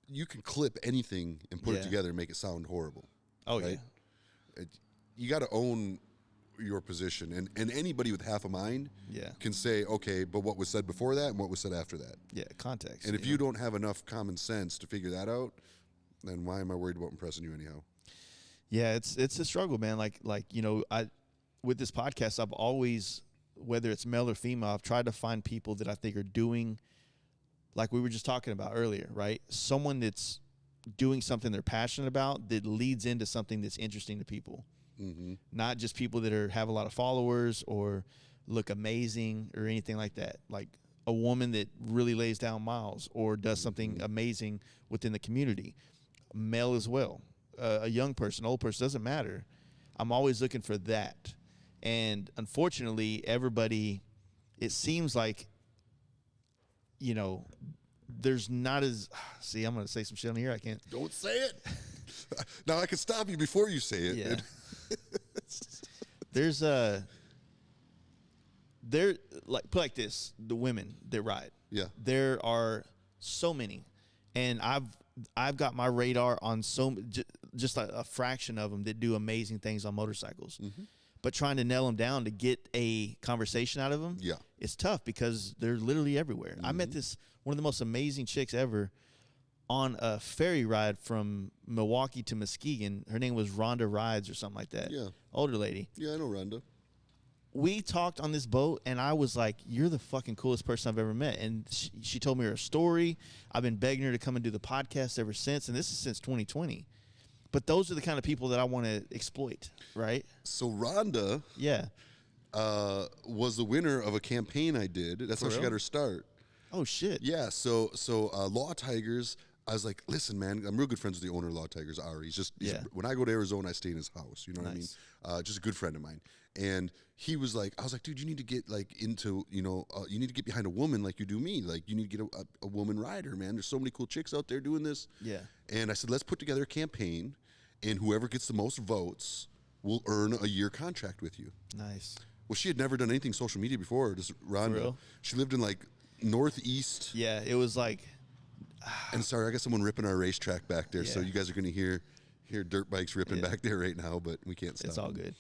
you can clip anything and put it together and make it sound horrible. Oh, right? Yeah. You got to own your position, and anybody with half a mind can say, okay, but what was said before that and what was said after that? Yeah, context. And if you don't have enough common sense to figure that out, then why am I worried about impressing you anyhow? Yeah, it's a struggle, man. Like you know, with this podcast, I've always, whether it's male or female, I've tried to find people that I think are doing, like we were just talking about earlier, right? Someone that's doing something they're passionate about that leads into something that's interesting to people. Mm-hmm. Not just people that have a lot of followers or look amazing or anything like that. Like a woman that really lays down miles or does something amazing within the community. Male as well. A young person, old person, doesn't matter. I'm always looking for that. And unfortunately, everybody, it seems like, you know, there's not as, see, I'm going to say some shit on here. I can't. Don't say it. Now I can stop you before you say it. Yeah. There's like, put like this, the women that ride. Yeah. There are so many. And I've got my radar on just a fraction of them that do amazing things on motorcycles. Mm-hmm. But trying to nail them down to get a conversation out of them, it's tough because they're literally everywhere. Mm-hmm. I met one of the most amazing chicks ever on a ferry ride from Milwaukee to Muskegon. Her name was Rhonda Rides or something like that. Yeah. Older lady. Yeah, I know Rhonda. We talked on this boat, and I was like, you're the fucking coolest person I've ever met. And she told me her story. I've been begging her to come and do the podcast ever since, and this is since 2020. But those are the kind of people that I want to exploit, right? So Rhonda was the winner of a campaign I did. That's how she got her start. Oh, shit. Yeah, so Law Tigers, I was like, listen, man, I'm real good friends with the owner of Law Tigers, Ari. When I go to Arizona, I stay in his house. You know what I mean? Just a good friend of mine. And he was like, I was like, dude, you need to get like into, you know, you need to get behind a woman like you do me. Like, you need to get a woman rider, man. There's so many cool chicks out there doing this. Yeah. And I said, let's put together a campaign, and whoever gets the most votes will earn a year contract with you. Nice. Well, she had never done anything social media before. Just Rhonda. She lived in like Northeast. Yeah, it was like. And sorry, I got someone ripping our racetrack back there, so you guys are going to hear dirt bikes ripping back there right now, but we can't stop. It's all good.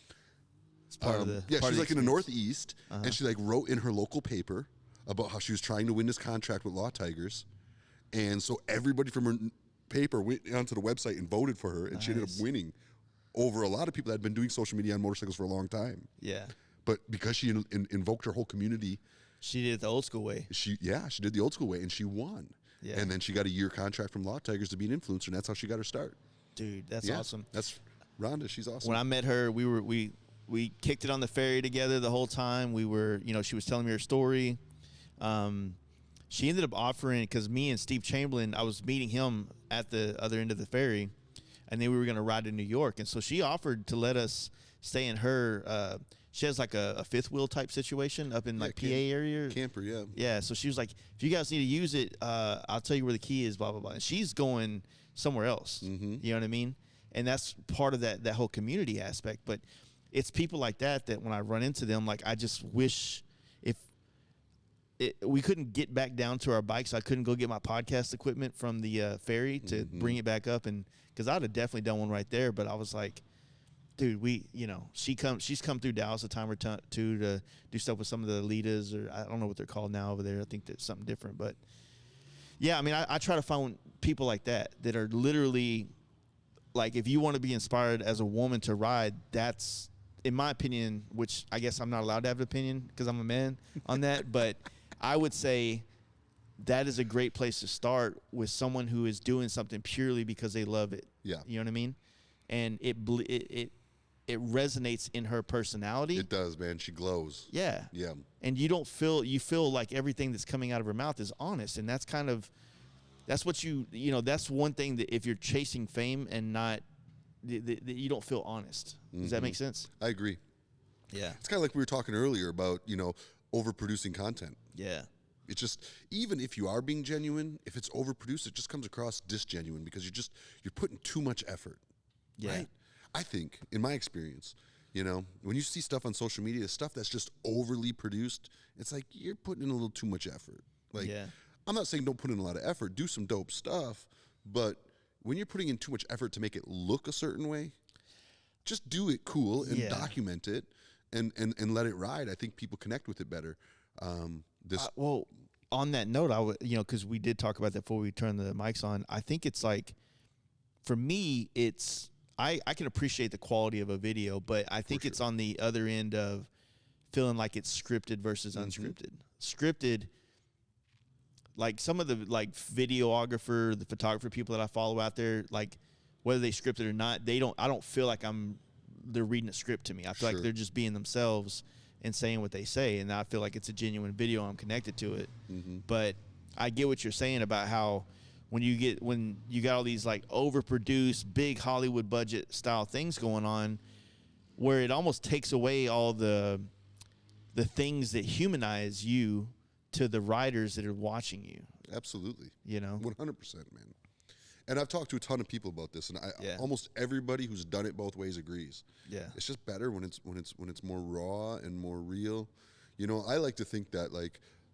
It's part of the. Yeah, she's like in the Northeast, and she like wrote in her local paper about how she was trying to win this contract with Law Tigers, and so everybody from her paper went onto the website and voted for her, and she ended up winning over a lot of people that had been doing social media on motorcycles for a long time. Yeah. But because she invoked her whole community She did it the old school way. She did the old school way, and she won. Yeah. And then she got a year contract from Law Tigers to be an influencer, and that's how she got her start. Dude, that's awesome. That's Rhonda. She's awesome. When I met her, we kicked it on the ferry together the whole time. We were, she was telling me her story. She ended up offering, because me and Steve Chamberlain, I was meeting him at the other end of the ferry, and then we were going to ride to New York. And so she offered to let us stay in her, she has like a fifth wheel type situation up in PA area. Camper, yeah. Yeah, so she was like, if you guys need to use it, I'll tell you where the key is, blah, blah, blah. And she's going somewhere else. Mm-hmm. You know what I mean? And that's part of that whole community aspect. But it's people like that when I run into them, like I just wish we couldn't get back down to our bikes. I couldn't go get my podcast equipment from the ferry to bring it back up, and because I'd have definitely done one right there. But I was like, dude, she's come through Dallas a time or two to do stuff with some of the Alitas, or I don't know what they're called now over there. I think that's something different. But yeah, I mean, I try to find people like that are literally like, if you want to be inspired as a woman to ride, that's, in my opinion, which I guess I'm not allowed to have an opinion because I'm a man on that, but I would say that is a great place to start with someone who is doing something purely because they love it. Yeah. You know what I mean? And it resonates in her personality. It does, man. She glows. Yeah. Yeah. And you feel like everything that's coming out of her mouth is honest. And that's kind of, that's what that's one thing that if you're chasing fame and not, you don't feel honest. Does that make sense? I agree. Yeah. It's kind of like we were talking earlier about, overproducing content. Yeah. It's just, even if you are being genuine, if it's overproduced, it just comes across disgenuine because you're putting too much effort. Yeah. Right? I think, in my experience, when you see stuff on social media, stuff that's just overly produced, it's like you're putting in a little too much effort. Like, yeah. I'm not saying don't put in a lot of effort, do some dope stuff, but when you're putting in too much effort to make it look a certain way, just do it cool and document it and let it ride. I think people connect with it better. Well, on that note, I would, because we did talk about that before we turned the mics on. I think it's like, for me, it's I can appreciate the quality of a video, but I think it's on the other end of feeling like it's scripted versus unscripted. Scripted, like some of the videographer, the photographer people that I follow out there, like whether they scripted or not, I don't feel like they're reading a script to me. I feel like they're just being themselves and saying what they say, and I feel like it's a genuine video. I'm connected to it. But I get what you're saying about how when you got all these like overproduced big Hollywood budget style things going on, where it almost takes away all the things that humanize you to the riders that are watching you. Absolutely. 100%, man. And I've talked to a ton of people about this, and almost everybody who's done it both ways agrees. Yeah. It's just better when it's more raw and more real. I like to think that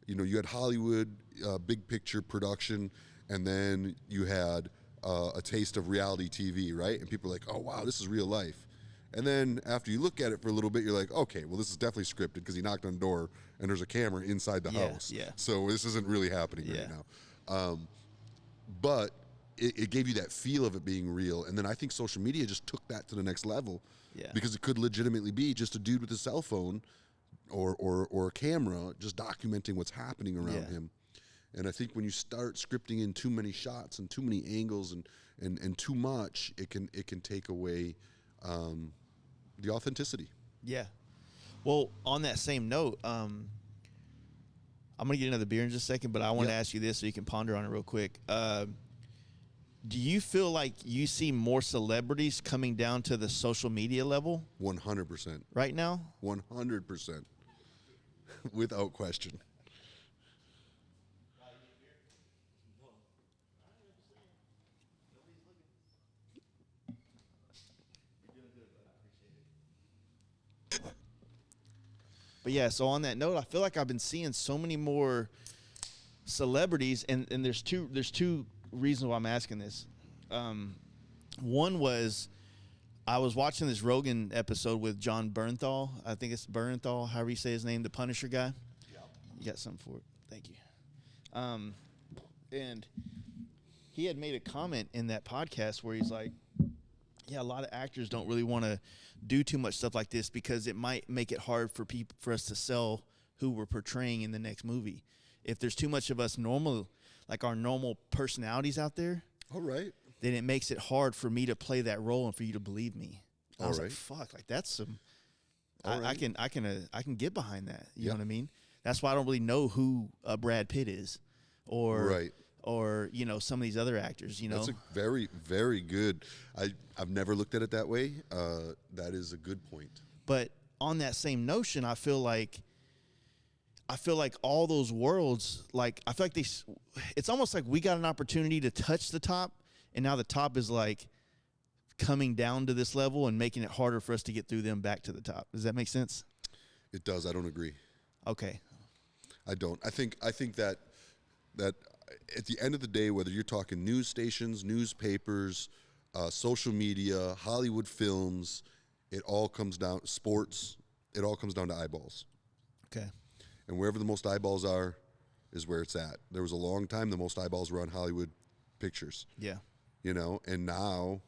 you had Hollywood, big picture production, and then you had a taste of reality TV, right? And people are like, oh wow, this is real life. And then after you look at it for a little bit, you're like, okay, well this is definitely scripted because he knocked on the door and there's a camera inside the house. Yeah. So this isn't really happening right now. But it gave you that feel of it being real. And then I think social media just took that to the next level. Yeah. Because it could legitimately be just a dude with a cell phone or a camera just documenting what's happening around him. And I think when you start scripting in too many shots and too many angles and too much, it can take away the authenticity. Yeah. Well, on that same note, I'm going to get another beer in just a second, but I want to ask you this so you can ponder on it real quick. Do you feel like you see more celebrities coming down to the social media level? 100%. Right now? 100%. Without question. But yeah, so on that note, I feel like I've been seeing so many more celebrities, and there's two reasons why I'm asking this. One was I was watching this Rogan episode with John Bernthal. I think it's Bernthal, however you say his name, the Punisher guy. Yeah. You got something for it? Thank you. And he had made a comment in that podcast where he's like, yeah, a lot of actors don't really want to do too much stuff like this because it might make it hard for us to sell who we're portraying in the next movie. If there's too much of us normal, like our normal personalities out there, All right. then it makes it hard for me to play that role and for you to believe me. I was All like, right. fuck, like that's some. All I right. can get behind that. You Yeah. know what I mean? That's why I don't really know who Brad Pitt is, or Right. or some of these other actors. That's a very, very good. I've never looked at it that way. That is a good point. But on that same notion, I feel like all those worlds, like I feel like it's almost like we got an opportunity to touch the top, and now the top is like coming down to this level and making it harder for us to get through them back to the top. Does that make sense? It does. I don't agree. Okay. I don't. I think that at the end of the day, whether you're talking news stations, newspapers, social media, Hollywood films, it all comes down sports. It all comes down to eyeballs. Okay. And wherever the most eyeballs are is where it's at. There was a long time the most eyeballs were on Hollywood pictures. Yeah. And now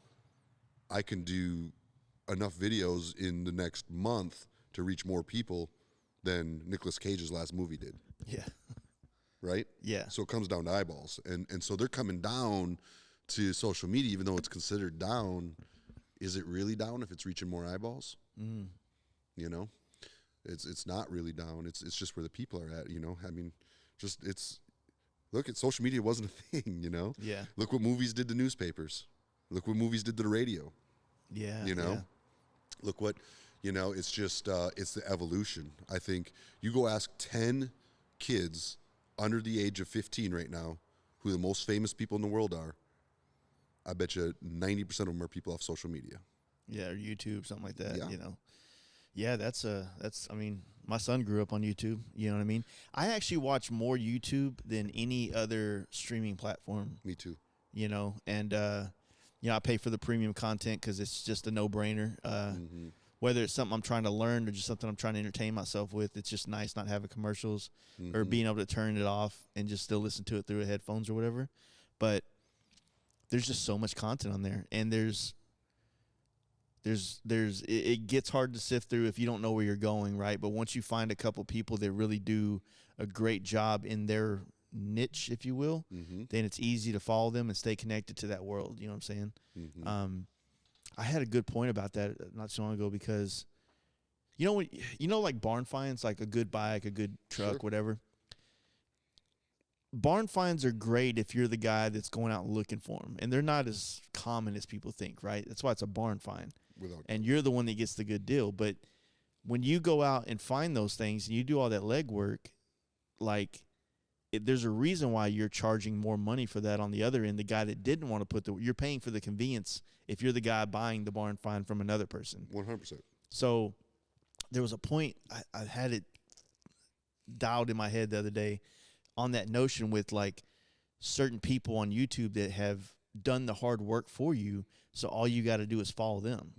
I can do enough videos in the next month to reach more people than Nicolas Cage's last movie did. Yeah. Right? Yeah. So it comes down to eyeballs. And so they're coming down to social media, even though it's considered down. Is it really down if it's reaching more eyeballs? Mm. It's not really down. It's just where the people are at, I mean, look at social media wasn't a thing, Yeah. Look what movies did to newspapers. Look what movies did to the radio. Yeah. Yeah. Look what, it's just, it's the evolution. I think you go ask 10 kids under the age of 15 right now who the most famous people in the world are. I bet you 90% of them are people off social media. Yeah, or YouTube, something like that, Yeah. Yeah, that's I mean, my son grew up on YouTube, you know what I mean? I actually watch more YouTube than any other streaming platform, Me too. And I pay for the premium content cuz it's just a no-brainer. Mm-hmm. Whether it's something I'm trying to learn or just something I'm trying to entertain myself with, it's just nice not having commercials or being able to turn it off and just still listen to it through headphones or whatever. But there's just so much content on there, and it gets hard to sift through if you don't know where you're going, right? But once you find a couple people that really do a great job in their niche, if you will, then it's easy to follow them and stay connected to that world. You know what I'm saying? I had a good point about that not so long ago because, like barn finds, like a good bike, a good truck, Sure. whatever. Barn finds are great if you're the guy that's going out looking for them, and they're not as common as people think, right? That's why it's a barn find, and you're the one that gets the good deal. But when you go out and find those things and you do all that legwork, like there's a reason why you're charging more money for that on the other end. The guy that didn't want to you're paying for the convenience if you're the guy buying the barn find from another person. 100%. So there was a point I had it dialed in my head the other day on that notion with like certain people on YouTube that have done the hard work for you. So all you got to do is follow them,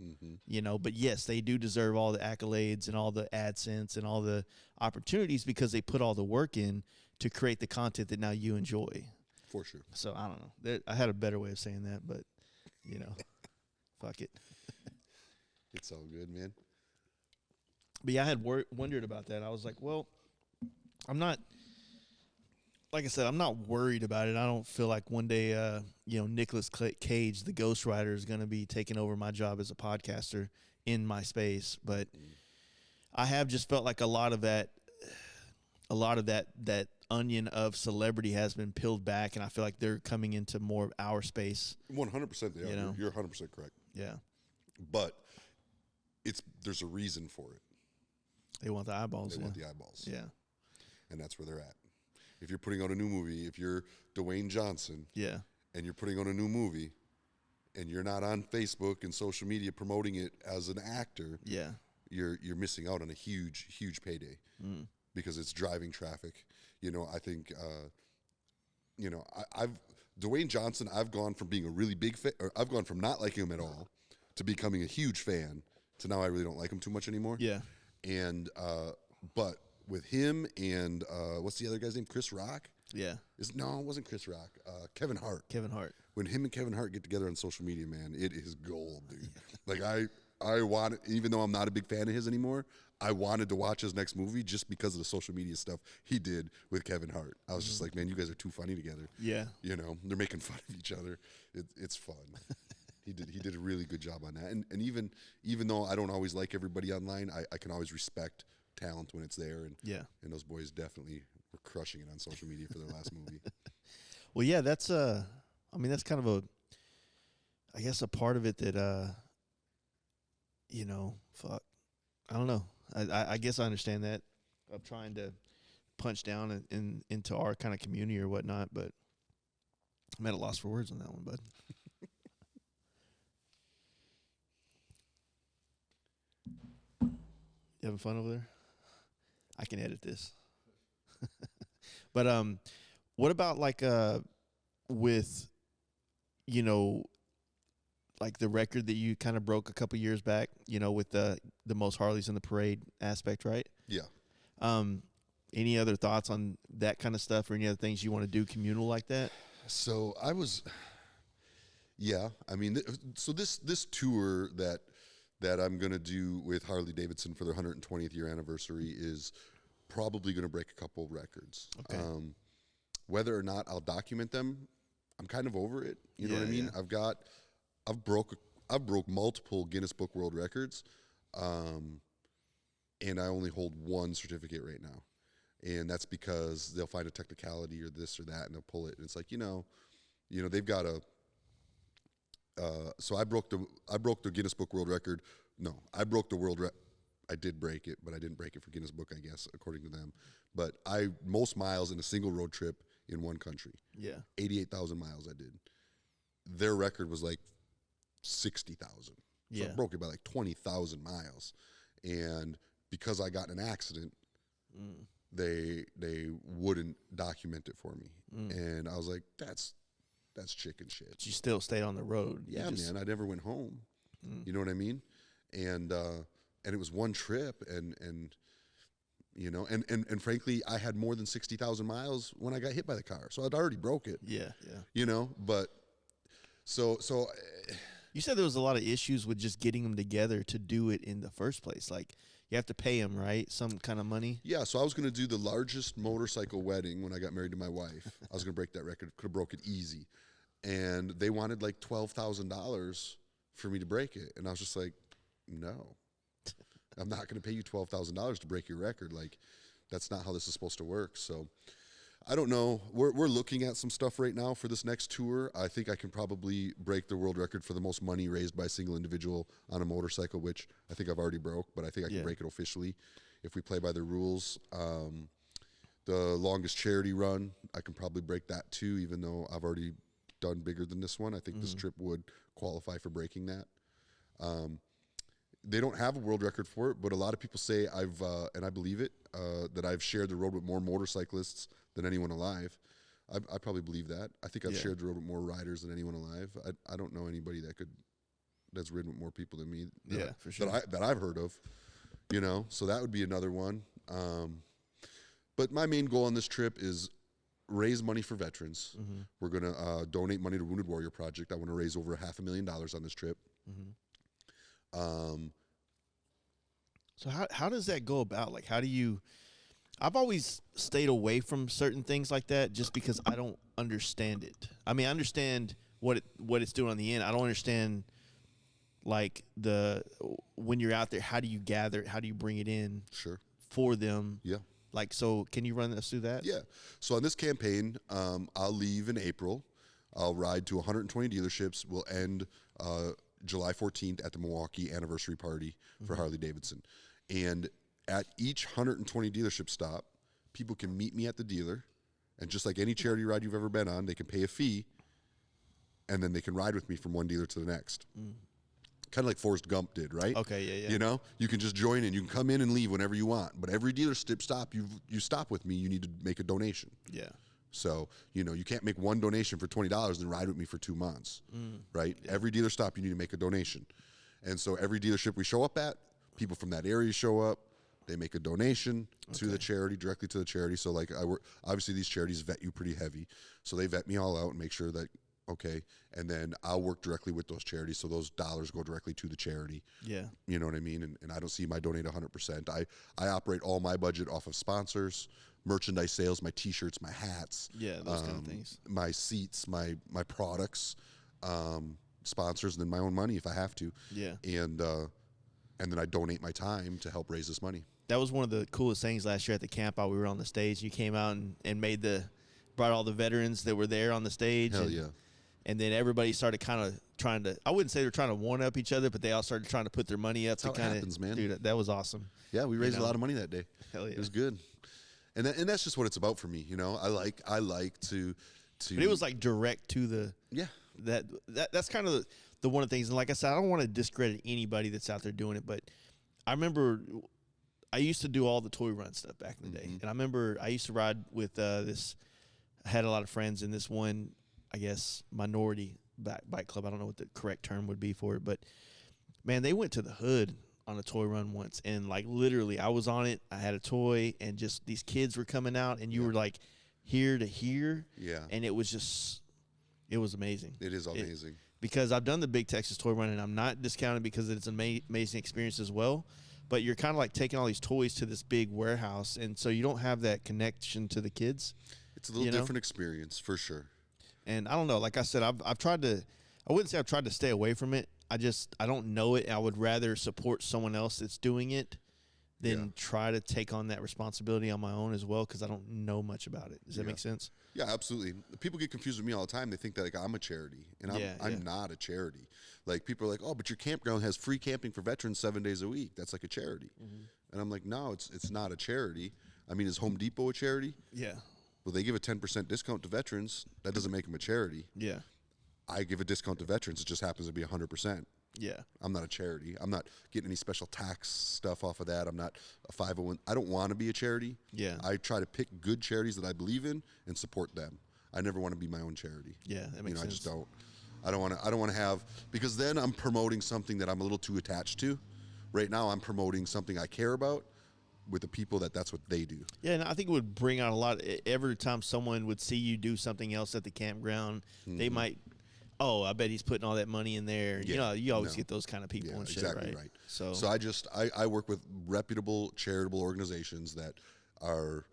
but yes, they do deserve all the accolades and all the AdSense and all the opportunities because they put all the work in to create the content that now you enjoy. For sure. So I don't know. I had a better way of saying that, but fuck it. It's all good, man. But yeah, I had wondered about that. I was like, well, I'm not, like I said, I'm not worried about it. I don't feel like one day, Nicolas Cage, the Ghost Rider, is going to be taking over my job as a podcaster in my space. But I have just felt like a lot of that onion of celebrity has been peeled back, and I feel like they're coming into more of our space. 100% they are. You're 100% correct. Yeah. But there's a reason for it. They want the eyeballs. They want the eyeballs. Yeah. And that's where they're at. If you're putting out a new movie, if you're Dwayne Johnson, Yeah. and you're putting out a new movie, and you're not on Facebook and social media promoting it as an actor, Yeah. you're missing out on a huge payday because it's driving traffic. I think, Dwayne Johnson, I've gone from being a really big fan, or I've gone from not liking him at all to becoming a huge fan to now I really don't like him too much anymore. Yeah. And, but with him and, what's the other guy's name? Chris Rock? Yeah. No, it wasn't Chris Rock. Kevin Hart. Kevin Hart. When him and Kevin Hart get together on social media, man, it is gold, dude. Like I want it, even though I'm not a big fan of his anymore, I wanted to watch his next movie just because of the social media stuff he did with Kevin Hart. I was just like, man, you guys are too funny together. Yeah. You know, they're making fun of each other. It's fun. He did a really good job on that. And even though I don't always like everybody online, I can always respect talent when it's there. And those boys definitely were crushing it on social media for their last movie. Well, yeah, that's I mean, that's kind of I guess a part of it that you know, fuck, I don't know. I guess I understand that of trying to punch down into our kind of community or whatnot, but I'm at a loss for words on that one, bud. You having fun over there? I can edit this. But what about like with, you know, like the record that you kind of broke a couple years back, you know, with the most Harleys in the parade aspect, right? Yeah. Any other thoughts on that kind of stuff or any other things you want to do communal like that? So I mean, so this tour that I'm going to do with Harley Davidson for their 120th year anniversary is probably going to break a couple records. Okay. Whether or not I'll document them, I'm kind of over it. You know what I mean? Yeah. I've broke multiple Guinness Book World Records, and I only hold one certificate right now. And that's because they'll find a technicality or this or that, and they'll pull it. And it's like, you know, they've got a. So I broke the Guinness Book World Record. No, I broke the world record. I did break it, but I didn't break it for Guinness Book, I guess, according to them. But most miles in a single road trip in one country. Yeah. 88,000 miles I did. Their record was like 60,000. So Yeah. I broke it by like 20,000 miles. And because I got in an accident, they wouldn't document it for me. And I was like, that's chicken shit. But you still stayed on the road. Yeah, man, I never went home. You know what I mean? And it was one trip, and you know, and frankly, I had more than 60,000 miles when I got hit by the car, so I'd already broke it. Yeah. You know, but so You said there was a lot of issues with just getting them together to do it in the first place. Like, you have to pay them, right? Some kind of money. yeah. So I was going to do the largest motorcycle wedding when I got married to my wife. I was going to break that record. Could have broke it easy, and they wanted like $12,000 for me to break it, and I was just like, no. I'm not going to pay you $12,000 to break your record. Like, that's not how this is supposed to work. So, I don't know. We're looking at some stuff right now for this next tour. I think I can probably break the world record for the most money raised by a single individual on a motorcycle, which I think I've already broke, but I think I can break it officially if we play by the rules. The longest charity run, I can probably break that too, even though I've already done bigger than this one. I think this trip would qualify for breaking that. They don't have a world record for it, but a lot of people say and I believe it, that I've shared the road with more motorcyclists than anyone alive. I probably believe that. I think I've shared the road with more riders than anyone alive. I don't know anybody that's ridden with more people than me. For sure. That I've heard of, you know, so that would be another one. But my main goal on this trip is raise money for veterans. We're going to donate money to Wounded Warrior Project. I want to raise over $500,000 on this trip. So how does that go about? Like, how do you? I've always stayed away from certain things like that just because I don't understand it. I mean, I understand what it's doing on the end. I don't understand like when you're out there, how do you gather it? How do you bring it in? Sure. For them? Yeah. Like, so can you run us through that? Yeah. So on this campaign, I'll leave in April. I'll ride to 120 dealerships. We'll end July 14th at the Milwaukee anniversary party for Harley Davidson. And at each 120 dealership stop, people can meet me at the dealer. And just like any charity ride you've ever been on, they can pay a fee. And then they can ride with me from one dealer to the next. Kind of like Forrest Gump did, right? Okay, yeah. You know, you can just join in. You can come in and leave whenever you want. But every dealership stop you stop with me, you need to make a donation. Yeah. So, you know, you can't make one donation for $20 and ride with me for 2 months, right? Yeah. Every dealer stop, you need to make a donation. And so every dealership we show up at, people from that area show up. They make a donation to the charity, directly to the charity. So, like, obviously these charities vet you pretty heavy. So they vet me all out and make sure that, Okay. And then I'll work directly with those charities. So those dollars go directly to the charity. Yeah. You know what I mean? And I don't see my donate 100%. I operate all my budget off of sponsors, merchandise sales, my T-shirts, my hats. Yeah, those kind of things. My seats, my products, sponsors, and then my own money if I have to. Yeah. And then I donate my time to help raise this money. That was one of the coolest things last year at the campout. We were on the stage. You came out and brought all the veterans that were there on the stage. Hell yeah. And then everybody started kind of trying to, I wouldn't say they're trying to one up each other, but they all started trying to put their money up. That's how it happens, man. Dude, that was awesome. Yeah, we raised a lot of money that day. Hell yeah. It was good. And that's just what it's about for me, you know. I like to But it was like direct to the that's kind of the one of the things. And like I said, I don't want to discredit anybody that's out there doing it, but I remember I used to do all the toy run stuff back in the day. And I remember I used to ride with this. I had a lot of friends in this one, I guess, minority bike club. I don't know what the correct term would be for it, but man, they went to the hood on a toy run once, and like literally I was on it. I had a toy, and just these kids were coming out, and you were like here to here. Yeah. And it was amazing. It is amazing. Because I've done the Big Texas Toy Run, and I'm not discounting because it's an amazing experience as well. But you're kind of like taking all these toys to this big warehouse, and so you don't have that connection to the kids. It's a little different experience for sure. And I don't know. Like I said, I've tried to. I wouldn't say I've tried to stay away from it. I don't know it. I would rather support someone else that's doing it than try to take on that responsibility on my own as well, because I don't know much about it. Does that make sense? Yeah, absolutely. People get confused with me all the time. They think that like I'm a charity, and I'm not a charity. Like people are like, "Oh, but your campground has free camping for veterans 7 days a week. That's like a charity." And I'm like, "No, it's not a charity. I mean, is Home Depot a charity? Yeah. Well, they give a 10% discount to veterans. That doesn't make them a charity. Yeah. I give a discount to veterans. It just happens to be 100%. Yeah. I'm not a charity. I'm not getting any special tax stuff off of that. I'm not a 501. I don't want to be a charity. Yeah. I try to pick good charities that I believe in and support them. I never want to be my own charity. Yeah, that makes sense. I just don't. I don't want to have, because then I'm promoting something that I'm a little too attached to. Right now I'm promoting something I care about with the people that's what they do. Yeah, and I think it would bring out a lot. Every time someone would see you do something else at the campground, they might, I bet he's putting all that money in there. Yeah, you always get those kind of people and shit, exactly right? So I work with reputable charitable organizations that are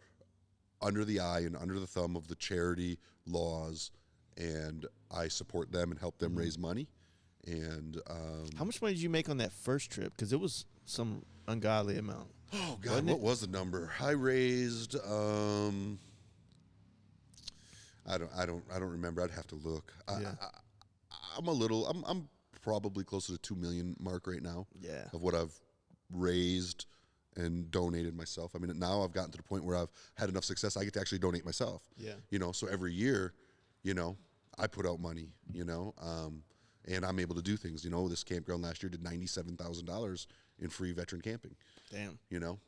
under the eye and under the thumb of the charity laws, and I support them and help them raise money. And how much money did you make on that first trip? Because it was some ungodly amount. Oh God, what was the number? I raised I don't remember. I'd have to look. I'm probably closer to 2 million mark right now. Yeah. Of what I've raised and donated myself. I mean, now I've gotten to the point where I've had enough success I get to actually donate myself. Yeah. You know, so every year, you know, I put out money, you know, and I'm able to do things. You know, this campground last year did $97,000 in free veteran camping. Damn. You know?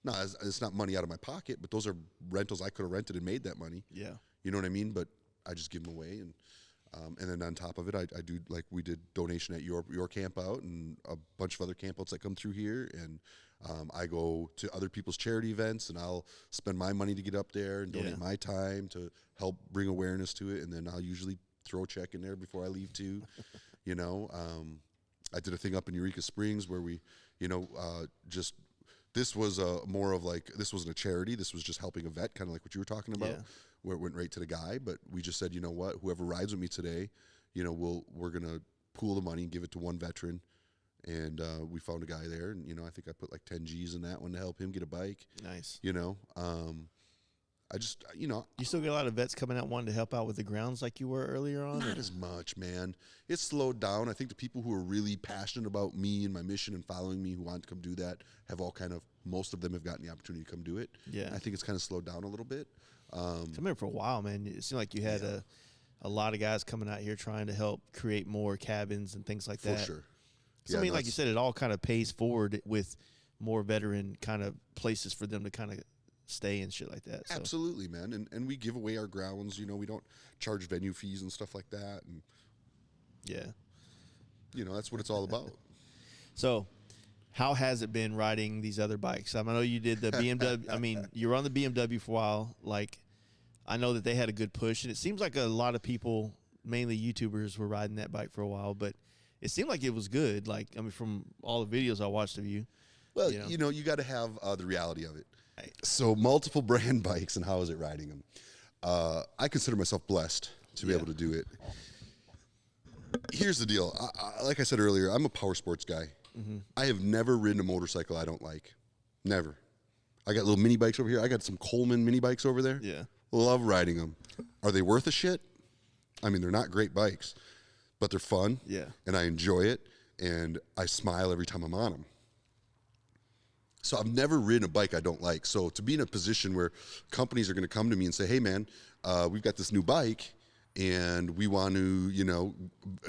No, it's not money out of my pocket, but those are rentals I could have rented and made that money. Yeah. You know what I mean? But I just give them away. And then on top of it, I do, like we did donation at your campout and a bunch of other campouts that come through here. And I go to other people's charity events, and I'll spend my money to get up there and donate my time to help bring awareness to it. And then I'll usually throw a check in there before I leave too. You know, I did a thing up in Eureka Springs where we, you know, this was more of like, this wasn't a charity. This was just helping a vet, kind of like what you were talking about, where it went right to the guy. But we just said, you know what, whoever rides with me today, you know, we're going to pool the money and give it to one veteran. And we found a guy there, and, you know, I think I put like 10 G's in that one to help him get a bike. Nice. You know, I just, you know. You still get a lot of vets coming out wanting to help out with the grounds like you were earlier on? Not as much, man. It's slowed down. I think the people who are really passionate about me and my mission and following me, who want to come do that, have all kind of, most of them have gotten the opportunity to come do it. Yeah. I think it's kind of slowed down a little bit. I remember for a while, man, it seemed like you had a lot of guys coming out here trying to help create more cabins and things like that. For sure. So, I mean, like you said, it all kind of pays forward with more veteran kind of places for them to kind of stay and shit like that. So. Absolutely, man. And we give away our grounds. You know, we don't charge venue fees and stuff like that. And yeah, you know, that's what it's all about. So, how has it been riding these other bikes? I know you did the BMW. I mean, you were on the BMW for a while. Like, I know that they had a good push, and it seems like a lot of people mainly YouTubers were riding that bike for a while, but it seemed like it was good. Like, I mean, from all the videos I watched of you. Well, you got to have the reality of it. Right. So multiple brand bikes, and how is it riding them? I consider myself blessed to be able to do it. Here's the deal. Like I said earlier, I'm a power sports guy. Mm-hmm. I have never ridden a motorcycle I don't like. Never. I got little mini bikes over here. I got some Coleman mini bikes over there. Yeah. Love riding them. Are they worth a shit? I mean, they're not great bikes, but they're fun. Yeah. And I enjoy it, and I smile every time I'm on them. So I've never ridden a bike I don't like. So to be in a position where companies are going to come to me and say, hey, man, we've got this new bike, and we want to,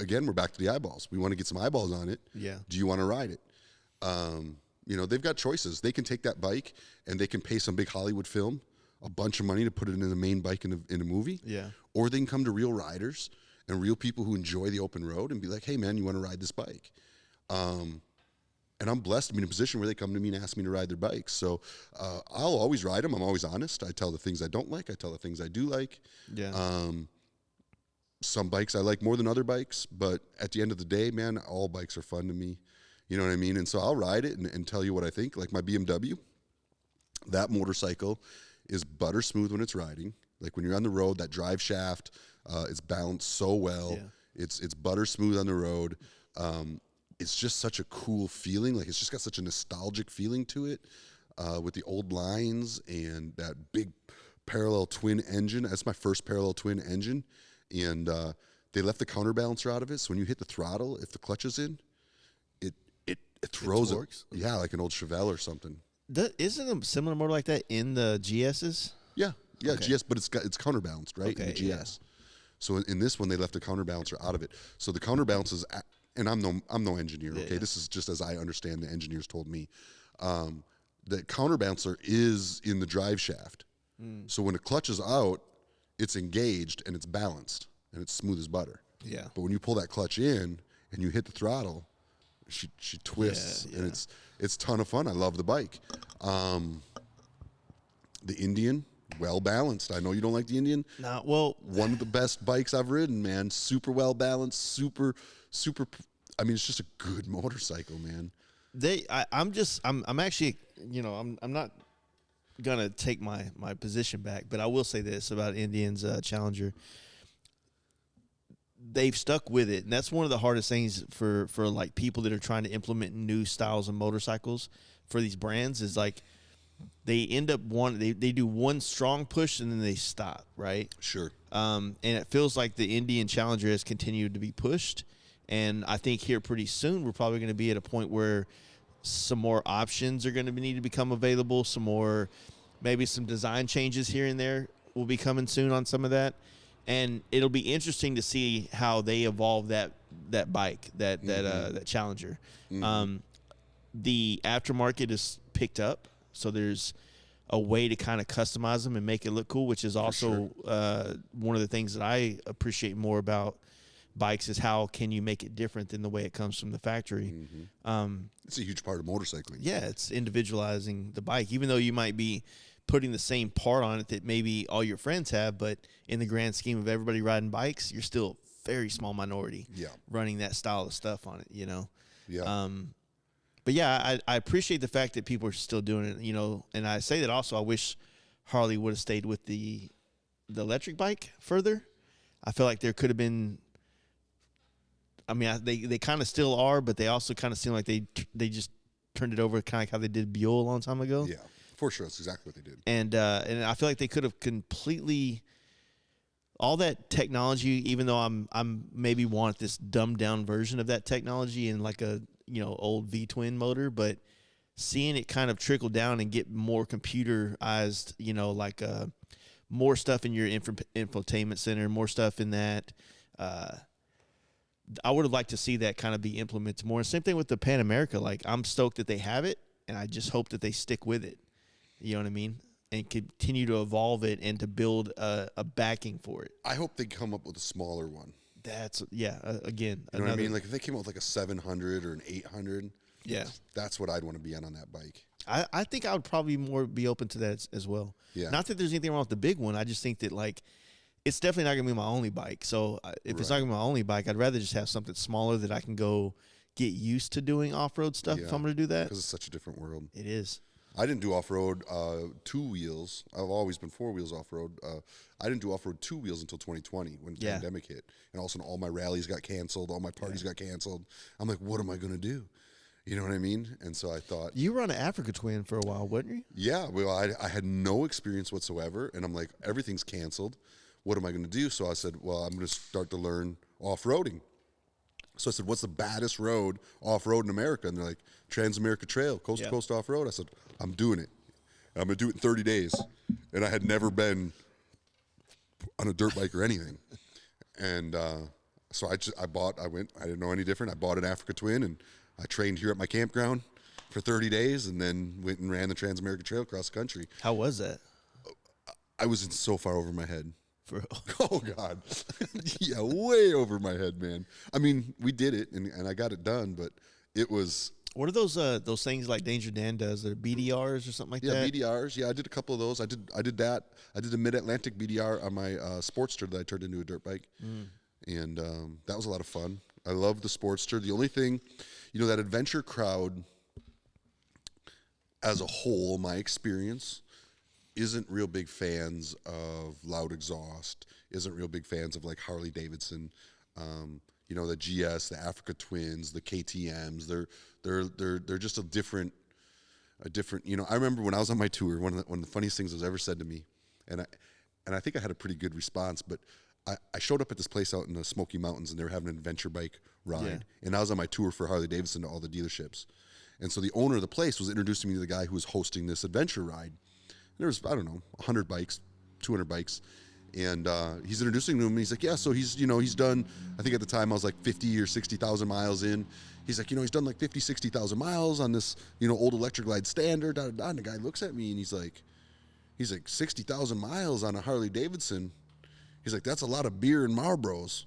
again, we're back to the eyeballs. We want to get some eyeballs on it. Yeah. Do you want to ride it? They've got choices. They can take that bike, and they can pay some big Hollywood film a bunch of money to put it in the main bike in a movie. Yeah. Or they can come to real riders and real people who enjoy the open road and be like, hey, man, you want to ride this bike? And I'm blessed to be in a position where they come to me and ask me to ride their bikes. So I'll always ride them. I'm always honest. I tell the things I don't like. I tell the things I do like. Yeah. Some bikes I like more than other bikes, but at the end of the day, man, all bikes are fun to me. You know what I mean? And so I'll ride it and tell you what I think. Like my BMW, that motorcycle is butter smooth when it's riding. Like when you're on the road, that drive shaft, it's balanced so well. Yeah. It's butter smooth on the road. It's just such a cool feeling. Like it's just got such a nostalgic feeling to it with the old lines and that big parallel twin engine. That's my first parallel twin engine. And they left the counterbalancer out of it. So when you hit the throttle, if the clutch is in, it throws it. Yeah, like an old Chevelle or something. Isn't a similar motor like that in the GSs? Yeah, okay. GS, but it's counterbalanced, right? Okay, in the GS. Yeah. So in this one, they left the counterbalancer out of it. So the counterbalance is, and I'm no engineer, okay? Yeah. This is just as I understand the engineers told me. The counterbalancer is in the drive shaft. Mm. So when the clutch is out, it's engaged and it's balanced and it's smooth as butter. Yeah. But when you pull that clutch in and you hit the throttle, she twists and it's a ton of fun. I love the bike. The Indian, well balanced. I know you don't like the Indian. No, well, one of the best bikes I've ridden, man. Super well balanced, super. I mean, it's just a good motorcycle, man. I'm actually, I'm not gonna take my position back, but I will say this about Indian's Challenger. They've stuck with it, and that's one of the hardest things for like people that are trying to implement new styles of motorcycles for these brands is like they end up they do one strong push and then they stop, right? Sure. And it feels like the Indian Challenger has continued to be pushed, and I think here pretty soon we're probably going to be at a point where some more options are going to need to become available. Maybe some design changes here and there will be coming soon on some of that. And it'll be interesting to see how they evolve that bike, that Challenger. Mm-hmm. The aftermarket is picked up, so there's a way to kind of customize them and make it look cool, which is also one of the things that I appreciate more about bikes is how can you make it different than the way it comes from the factory. Mm-hmm. It's a huge part of motorcycling. Yeah, it's individualizing the bike, even though you might be putting the same part on it that maybe all your friends have, but in the grand scheme of everybody riding bikes, you're still a very small minority running that style of stuff on it, Yeah. But yeah, I appreciate the fact that people are still doing it, and I say that also I wish Harley would have stayed with the electric bike further. I feel like there could have been, I mean, they kind of still are, but they also kind of seem like they just turned it over kind of like how they did Buell a long time ago. Yeah. For sure, that's exactly what they did. And I feel like they could have completely all that technology. Even though I'm maybe want this dumbed down version of that technology in like a old V-twin motor, but seeing it kind of trickle down and get more computerized, like more stuff in your infotainment center, more stuff in that. I would have liked to see that kind of be implemented more. Same thing with the Pan America. Like I'm stoked that they have it, and I just hope that they stick with it. You know what I mean? And continue to evolve it and to build a backing for it. I hope they come up with a smaller one. That's, again. You know what I mean? Like if they came up with like a 700 or an 800, that's what I'd want to be on that bike. I think I would probably more be open to that as well. Yeah. Not that there's anything wrong with the big one. I just think that like it's definitely not gonna be my only bike. So if it's not gonna be my only bike, I'd rather just have something smaller that I can go get used to doing off-road stuff if I'm gonna do that. Because it's such a different world. It is. I didn't do off-road 2 wheels. I've always been 4 wheels off-road. I didn't do off-road 2 wheels until 2020 when the pandemic hit. And all of a sudden all my rallies got canceled, all my parties got canceled. I'm like, what am I going to do? You know what I mean? And so I thought. You were on an Africa Twin for a while, wasn't you? Yeah. Well, I had no experience whatsoever. And I'm like, everything's canceled. What am I going to do? So I said, well, I'm going to start to learn off-roading. So I said, what's the baddest road off-road in America? And they're like, Trans-America Trail, coast-to-coast off-road. I said, I'm doing it. And I'm going to do it in 30 days. And I had never been on a dirt bike or anything. And so I didn't know any different. I bought an Africa Twin, and I trained here at my campground for 30 days and then went and ran the Trans-America Trail across the country. How was that? I was so far over my head. For Oh, God. Yeah, way over my head, man. I mean, we did it, and I got it done, but it was... What are those things like Danger Dan does? They're BDRs or something like that? Yeah, BDRs. Yeah, I did a couple of those. I did that. I did a Mid-Atlantic BDR on my Sportster that I turned into a dirt bike. And that was a lot of fun. I love the Sportster. The only thing, that adventure crowd as a whole, my experience, isn't real big fans of loud exhaust, isn't real big fans of like Harley Davidson, the GS, the Africa Twins, the KTMs. They're just a different. I remember when I was on my tour, one of the funniest things that was ever said to me, and I think I had a pretty good response, but I showed up at this place out in the Smoky Mountains, and they were having an adventure bike ride, and I was on my tour for Harley Davidson to all the dealerships, and so the owner of the place was introducing me to the guy who was hosting this adventure ride. There was, 100 bikes, 200 bikes. And he's introducing to him, and he's like, yeah, so he's done, I think at the time I was like 50 or 60,000 miles in. He's like, he's done like 50, 60,000 miles on this, old Electric Glide Standard. And the guy looks at me, and he's like 60,000 miles on a Harley Davidson. He's like, that's a lot of beer and Marlboros.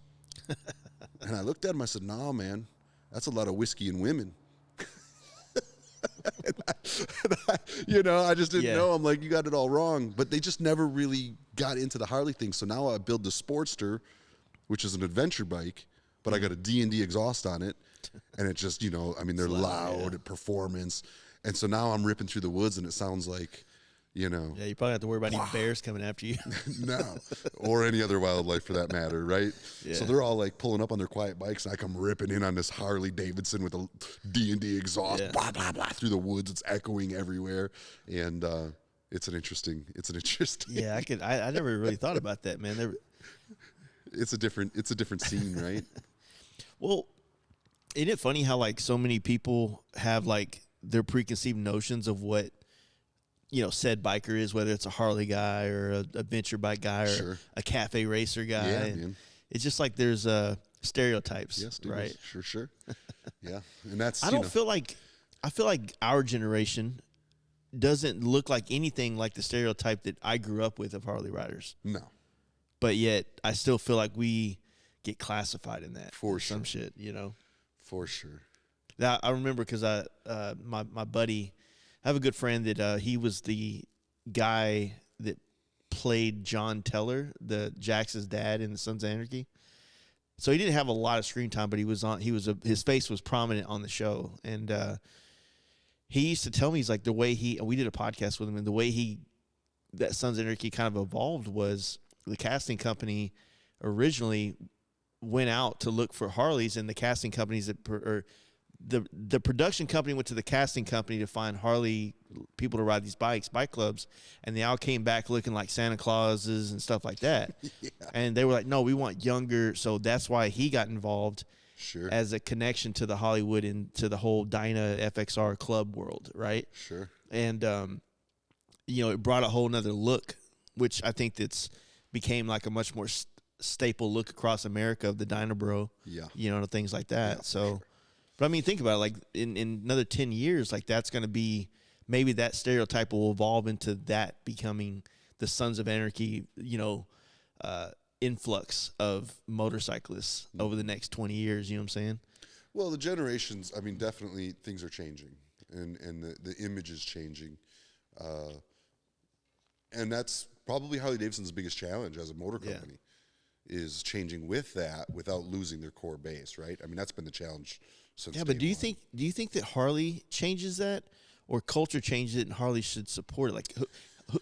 And I looked at him, I said, no, man, that's a lot of whiskey and women. I just didn't know. I'm like, you got it all wrong. But they just never really got into the Harley thing. So now I build the Sportster, which is an adventure bike, but I got a D&D exhaust on it. And it just, they're loud, performance. And so now I'm ripping through the woods, and it sounds like, Yeah, you probably have to worry about any bears coming after you. No, or any other wildlife for that matter, right? Yeah. So they're all like pulling up on their quiet bikes, and I come ripping in on this Harley Davidson with a D&D exhaust, blah blah blah, through the woods. It's echoing everywhere, and it's an interesting. Yeah, I never really thought about that, man. It's a different scene, right? Well, isn't it funny how like so many people have like their preconceived notions of what said biker is, whether it's a Harley guy or a adventure bike guy or a cafe racer guy. Yeah, man. It's just like there's stereotypes, yes, right? Sure. Yeah, and that's. I feel like our generation doesn't look like anything like the stereotype that I grew up with of Harley riders. No, but yet I still feel like we get classified in that for some sure. shit, For sure. Now I remember because my buddy. I have a good friend that he was the guy that played John Teller, the Jax's dad in the Sons of Anarchy. So he didn't have a lot of screen time, but his face was prominent on the show. And he used to tell me, he's like, we did a podcast with him, and the way that Sons of Anarchy kind of evolved was the casting company originally went out to look for Harleys, and the casting companies the production company went to the casting company to find Harley people to ride these bike clubs, and they all came back looking like Santa Clauses and stuff like that. Yeah. And they were like, no, we want younger. So that's why he got involved as a connection to the Hollywood and to the whole Dyna FXR club world. Right. Sure. And, it brought a whole nother look, which I think became like a much more staple look across America of the Dyna Bro. Yeah. Things like that. Yeah, so. Sure. But I mean, think about it. Like in another 10 years, like that's going to be maybe that stereotype will evolve into that becoming the Sons of Anarchy, influx of motorcyclists over the next 20 years. You know what I'm saying? Well, the generations. I mean, definitely things are changing, and the image is changing, And that's probably Harley Davidson's biggest challenge as a motor company is changing with that without losing their core base, right? I mean, that's been the challenge since but do you one. think that Harley changes that, or culture changes it and Harley should support it? Like,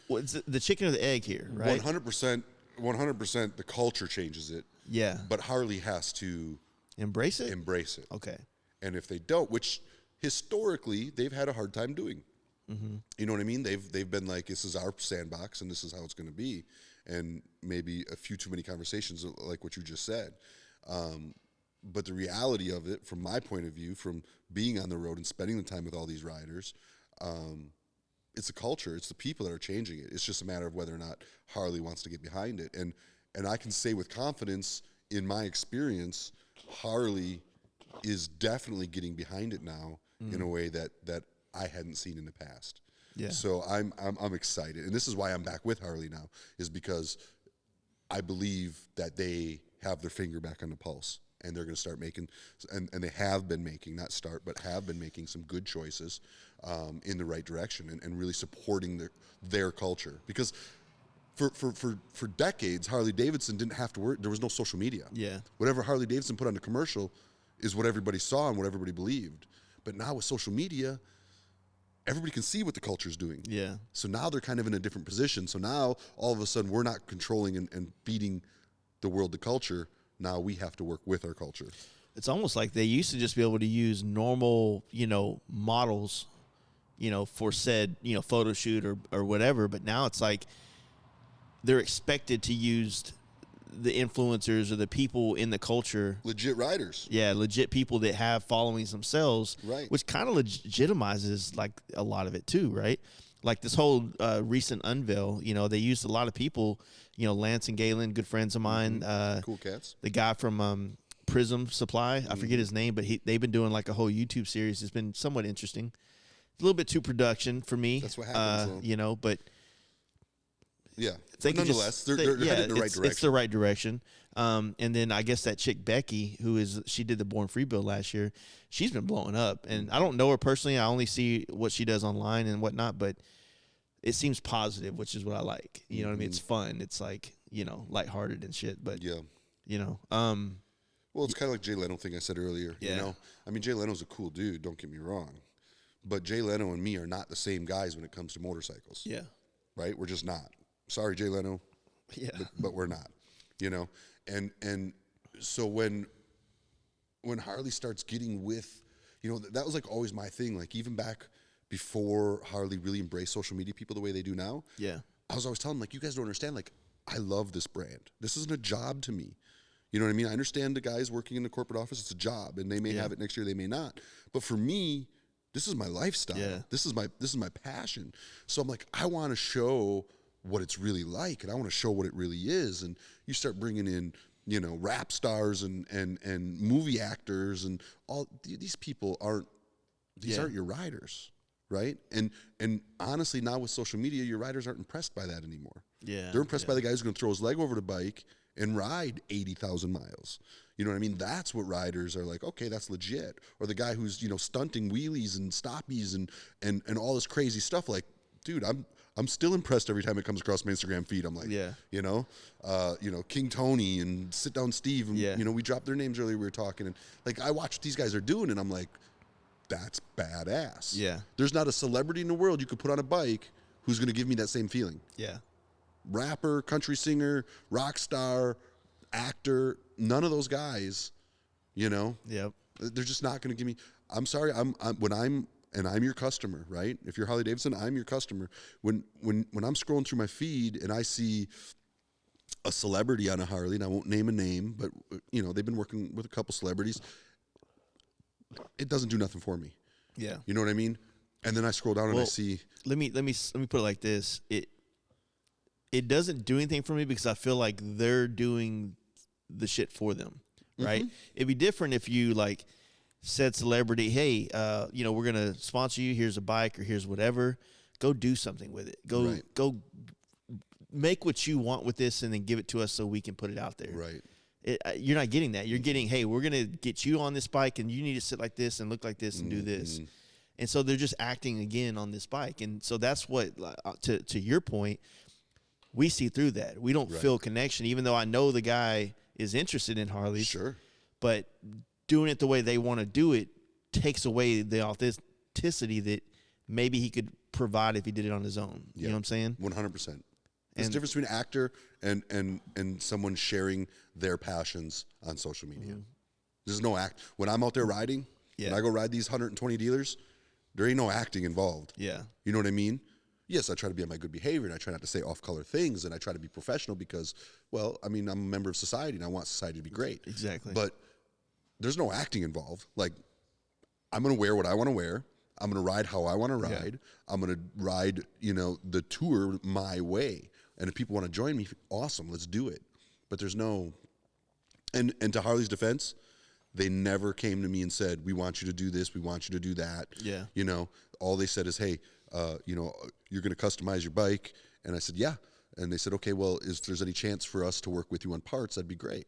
what's the chicken or the egg here, right? 100%, the culture changes it. Yeah. But Harley has to Embrace it? embrace it. Okay. And if they don't, which historically they've had a hard time doing. You know what I mean? They've been like, this is our sandbox and this is how it's going to be. And maybe a few too many conversations like what you just said. But the reality of it, from my point of view, from being on the road and spending the time with all these riders, it's a culture. It's the people that are changing it. It's just a matter of whether or not Harley wants to get behind it. And I can say with confidence, in my experience, Harley is definitely getting behind it now in a way that I hadn't seen in the past. Yeah. So I'm excited, and this is why I'm back with Harley now, is because I believe that they have their finger back on the pulse, and they're going to start making, and they have been making, not start, but have been making some good choices in the right direction, and really supporting their culture. Because for decades, Harley Davidson didn't have to work. There was no social media. Yeah. Whatever Harley Davidson put on the commercial is what everybody saw and what everybody believed. But now with social media, everybody can see what the culture's doing. Yeah. So now they're kind of in a different position. So now all of a sudden we're not controlling and feeding the world the culture. Now we have to work with our culture. It's almost like they used to just be able to use normal, models, for said, photo shoot or whatever. But now it's like they're expected to use the influencers or the people in the culture. Legit riders. Yeah, legit people that have followings themselves. Right. Which kind of legitimizes like a lot of it too, right? Like this whole recent unveil, they used a lot of people, Lance and Galen, good friends of mine. Cool cats. The guy from Prism Supply, I forget his name, but they've been doing like a whole YouTube series. It's been somewhat interesting. A little bit too production for me. That's what happens, but yeah. But nonetheless, they're headed in the right direction. It's the right direction. And then I guess that chick Becky, she did the Born Free build last year, she's been blowing up. And I don't know her personally. I only see what she does online and whatnot, but it seems positive, which is what I like. You know what I mean? It's fun. It's like, lighthearted and shit. But yeah. Well, it's kind of like Jay Leno thing I said earlier. Yeah. I mean, Jay Leno's a cool dude. Don't get me wrong, but Jay Leno and me are not the same guys when it comes to motorcycles. Yeah. Right? We're just not. Sorry, Jay Leno. Yeah. But we're not. And so when Harley starts getting with, that was like always my thing. Like even back before Harley really embraced social media people the way they do now. Yeah. I was always telling them, like, you guys don't understand. Like, I love this brand. This isn't a job to me. You know what I mean? I understand the guys working in the corporate office. It's a job, and they may have it next year. They may not. But for me, this is my lifestyle. Yeah. This is my passion. So I'm like, I want to show what it's really like, and I want to show what it really is. And you start bringing in, rap stars and movie actors and all these people aren't your riders, right? And honestly, now with social media, your riders aren't impressed by that anymore. Yeah, they're impressed by the guy who's going to throw his leg over the bike and ride 80,000 miles. You know what I mean? That's what riders are like, okay, that's legit. Or the guy who's, stunting wheelies and stoppies and all this crazy stuff. Like, dude, I'm still impressed every time it comes across my Instagram feed. I'm like, King Tony and Sit Down Steve. And, we dropped their names earlier. We were talking. And, like, I watch what these guys are doing, and I'm like, that's badass. Yeah. There's not a celebrity in the world you could put on a bike who's going to give me that same feeling. Yeah. Rapper, country singer, rock star, actor, none of those guys, Yep. they're just not going to give me. I'm sorry. I'm your customer, right? If you're Harley Davidson, I'm your customer. When I'm scrolling through my feed and I see a celebrity on a Harley, and I won't name a name, but they've been working with a couple celebrities. It doesn't do nothing for me. Yeah. You know what I mean? And then I scroll down and I see. Let me put it like this. It doesn't do anything for me because I feel like they're doing the shit for them, right? It'd be different if you like said celebrity, hey, we're gonna sponsor you. Here's a bike or here's whatever. Go do something with it. Go make what you want with this and then give it to us so we can put it out there. Right. You're not getting that. You're getting, hey, we're gonna get you on this bike and you need to sit like this and look like this and do this. And so they're just acting again on this bike. And so that's what, to your point, we see through that. We don't Right. feel connection, even though I know the guy is interested in Harleys. Sure. But doing it the way they want to do it takes away the authenticity that maybe he could provide if he did it on his own. You know what I'm saying? 100%. There's a difference between an actor and someone sharing their passions on social media. There's no act. When I'm out there riding, when I go ride these 120 dealers, there ain't no acting involved. Yeah. You know what I mean? Yes, I try to be on my good behavior, and I try not to say off-color things, and I try to be professional because, well, I mean, I'm a member of society, and I want society to be great. Exactly. But there's no acting involved. Like, I'm going to wear what I want to wear. I'm going to ride how I want to ride. I'm going to ride, the tour my way. And if people want to join me, awesome, let's do it. But there's no, and to Harley's defense, they never came to me and said, we want you to do this, we want you to do that. Yeah. All they said is, hey, you're going to customize your bike. And I said, yeah. And they said, okay, well, if there's any chance for us to work with you on parts, that'd be great.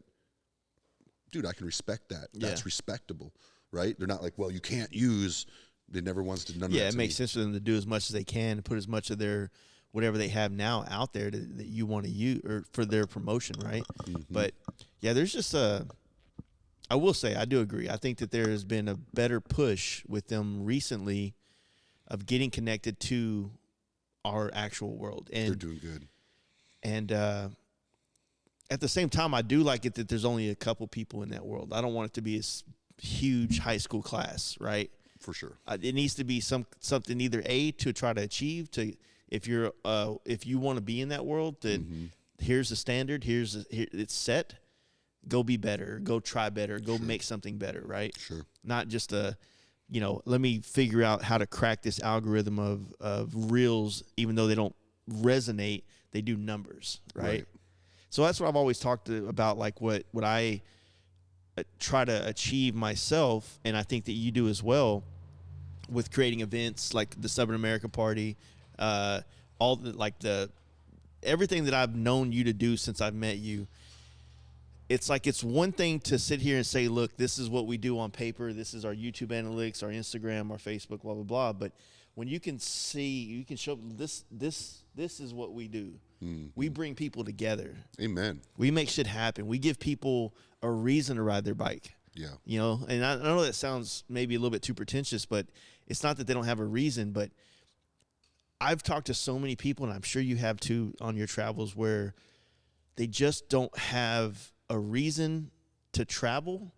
Dude, I can respect that. Yeah. That's respectable, right? They're not like, well, you can't use. They never once did none of that. Yeah, it makes sense for them to do as much as they can, put as much of their whatever they have now out there that you want to use or for their promotion, right? But yeah, there's just I will say I do agree. I think that there has been a better push with them recently of getting connected to our actual world, and they're doing good. And at the same time, I do like it that there's only a couple people in that world. I don't want it to be a huge high school class, right? For sure. It needs to be something either to try to achieve if you want to be in that world, that here's the standard, here it's set, go be better, go try better, go make something better, right? Sure. Not just let me figure out how to crack this algorithm of reels, even though they don't resonate, they do numbers, right? So that's what I've always talked about, like what I try to achieve myself, and I think that you do as well, with creating events like the Southern America Party, everything that I've known you to do since I've met you. It's like it's one thing to sit here and say, look, this is what we do on paper. This is our YouTube analytics, our Instagram, our Facebook, blah, blah, blah. But when you can show this is what we do. We bring people together. Amen. We make shit happen. We give people a reason to ride their bike. Yeah. And I know that sounds maybe a little bit too pretentious, but it's not that they don't have a reason. But I've talked to so many people, and I'm sure you have too on your travels, where they just don't have a reason to travel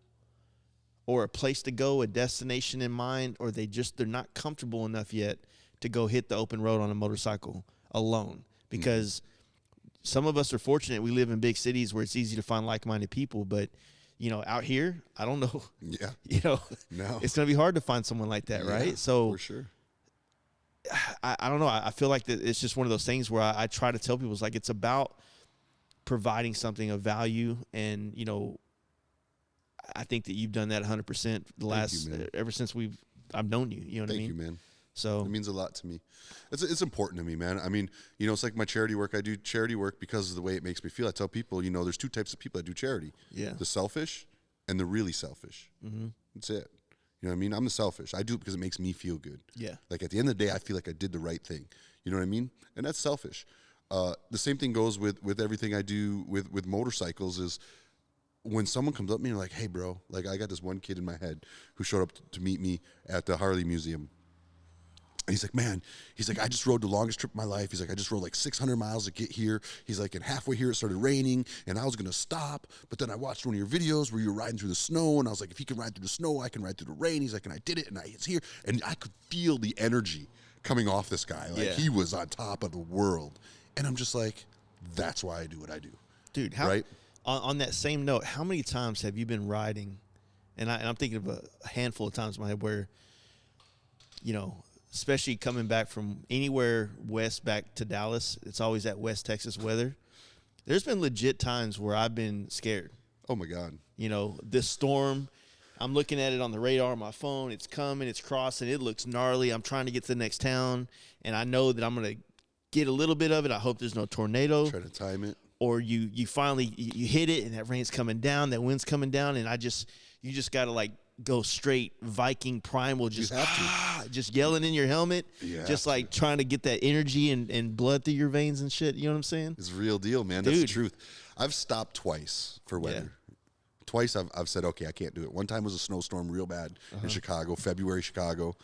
or a place to go, a destination in mind, or they're not comfortable enough yet to go hit the open road on a motorcycle alone. Because some of us are fortunate. We live in big cities where it's easy to find like-minded people, but out here, I don't know. Yeah. No. It's going to be hard to find someone like that, right? So for sure. I don't know. I feel like that it's just one of those things where I try to tell people, it's like it's about providing something of value, and I think that you've done that 100% ever since I've known you. You know what I mean? Thank you, man. So it means a lot to me. It's important to me, man. I mean, it's like my charity work. I do charity work because of the way it makes me feel. I tell people, there's two types of people that do charity. Yeah. The selfish and the really selfish. That's it. You know what I mean? I'm the selfish. I do it because it makes me feel good. Yeah. Like at the end of the day, I feel like I did the right thing. You know what I mean? And that's selfish. The same thing goes with everything I do with motorcycles is when someone comes up to me and like, hey, bro, like I got this one kid in my head who showed up to meet me at the Harley Museum. And he's like, man, I just rode the longest trip of my life. He's like, I just rode like 600 miles to get here. He's like, and halfway here it started raining, and I was going to stop. But then I watched one of your videos where you were riding through the snow, and I was like, if he can ride through the snow, I can ride through the rain. He's like, and I did it, and it's here. And I could feel the energy coming off this guy. Like he was on top of the world. And I'm just like, that's why I do what I do. Dude, right? On that same note, how many times have you been riding? And I'm thinking of a handful of times in my head where, especially coming back from anywhere west back to Dallas, it's always that West Texas weather. There's been legit times where I've been scared. Oh, my God. This storm, I'm looking at it on the radar on my phone. It's coming, it's crossing, it looks gnarly. I'm trying to get to the next town, and I know that I'm going to get a little bit of it. I hope there's no tornado. Try to time it. Or you finally you hit it, and that rain's coming down, that wind's coming down, and you just got to like go straight Viking primal. Just you have to. just yelling in your helmet, just like trying to get that energy and blood through your veins and shit. You know what I'm saying? It's a real deal, man. Dude. That's the truth. I've stopped twice for weather. Twice I've said, okay, I can't do it. One time was a snowstorm real bad in Chicago, February, Chicago.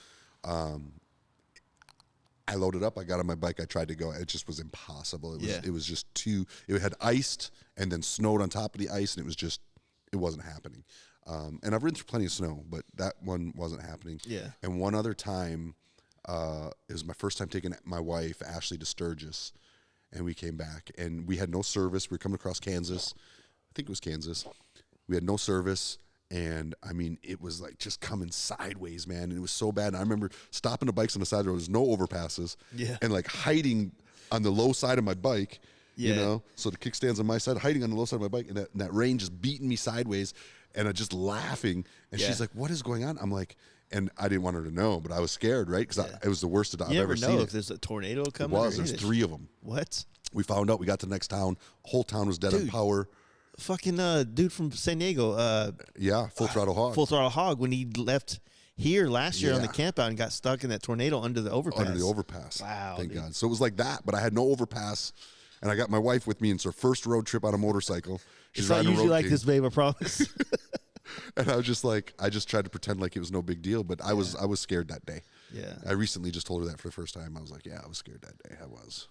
I loaded up. I got on my bike. I tried to go. It just was impossible. It was just too. It had iced and then snowed on top of the ice, and it wasn't happening. And I've ridden through plenty of snow, but that one wasn't happening. Yeah. And one other time, it was my first time taking my wife Ashley to Sturgis, and we came back, and we had no service. We were coming across Kansas. I think it was Kansas. We had no service. And, I mean, it was, like, just coming sideways, man. And it was so bad. And I remember stopping the bikes on the side of the road. There's no overpasses. Yeah. And, like, hiding on the low side of my bike, you know. So the kickstand's on my side, hiding on the low side of my bike. And that rain just beating me sideways. And I'm just laughing. And she's like, what is going on? I'm like, and I didn't want her to know, but I was scared, right? Because it was the worst I've ever seen. You never know if there's a tornado coming. There's 3 of them. What? We found out. We got to the next town. Whole town was dead on power. Fucking dude from San Diego. Full throttle hog. Full throttle hog when he left here last year on the campout and got stuck in that tornado under the overpass. Wow. Thank God. So it was like that, but I had no overpass, and I got my wife with me. And it's her first road trip on a motorcycle. She's not usually like this, babe. I promise. And I was just like, I just tried to pretend like it was no big deal, but I was scared that day. Yeah. I recently just told her that for the first time. I was like, I was scared that day. I was.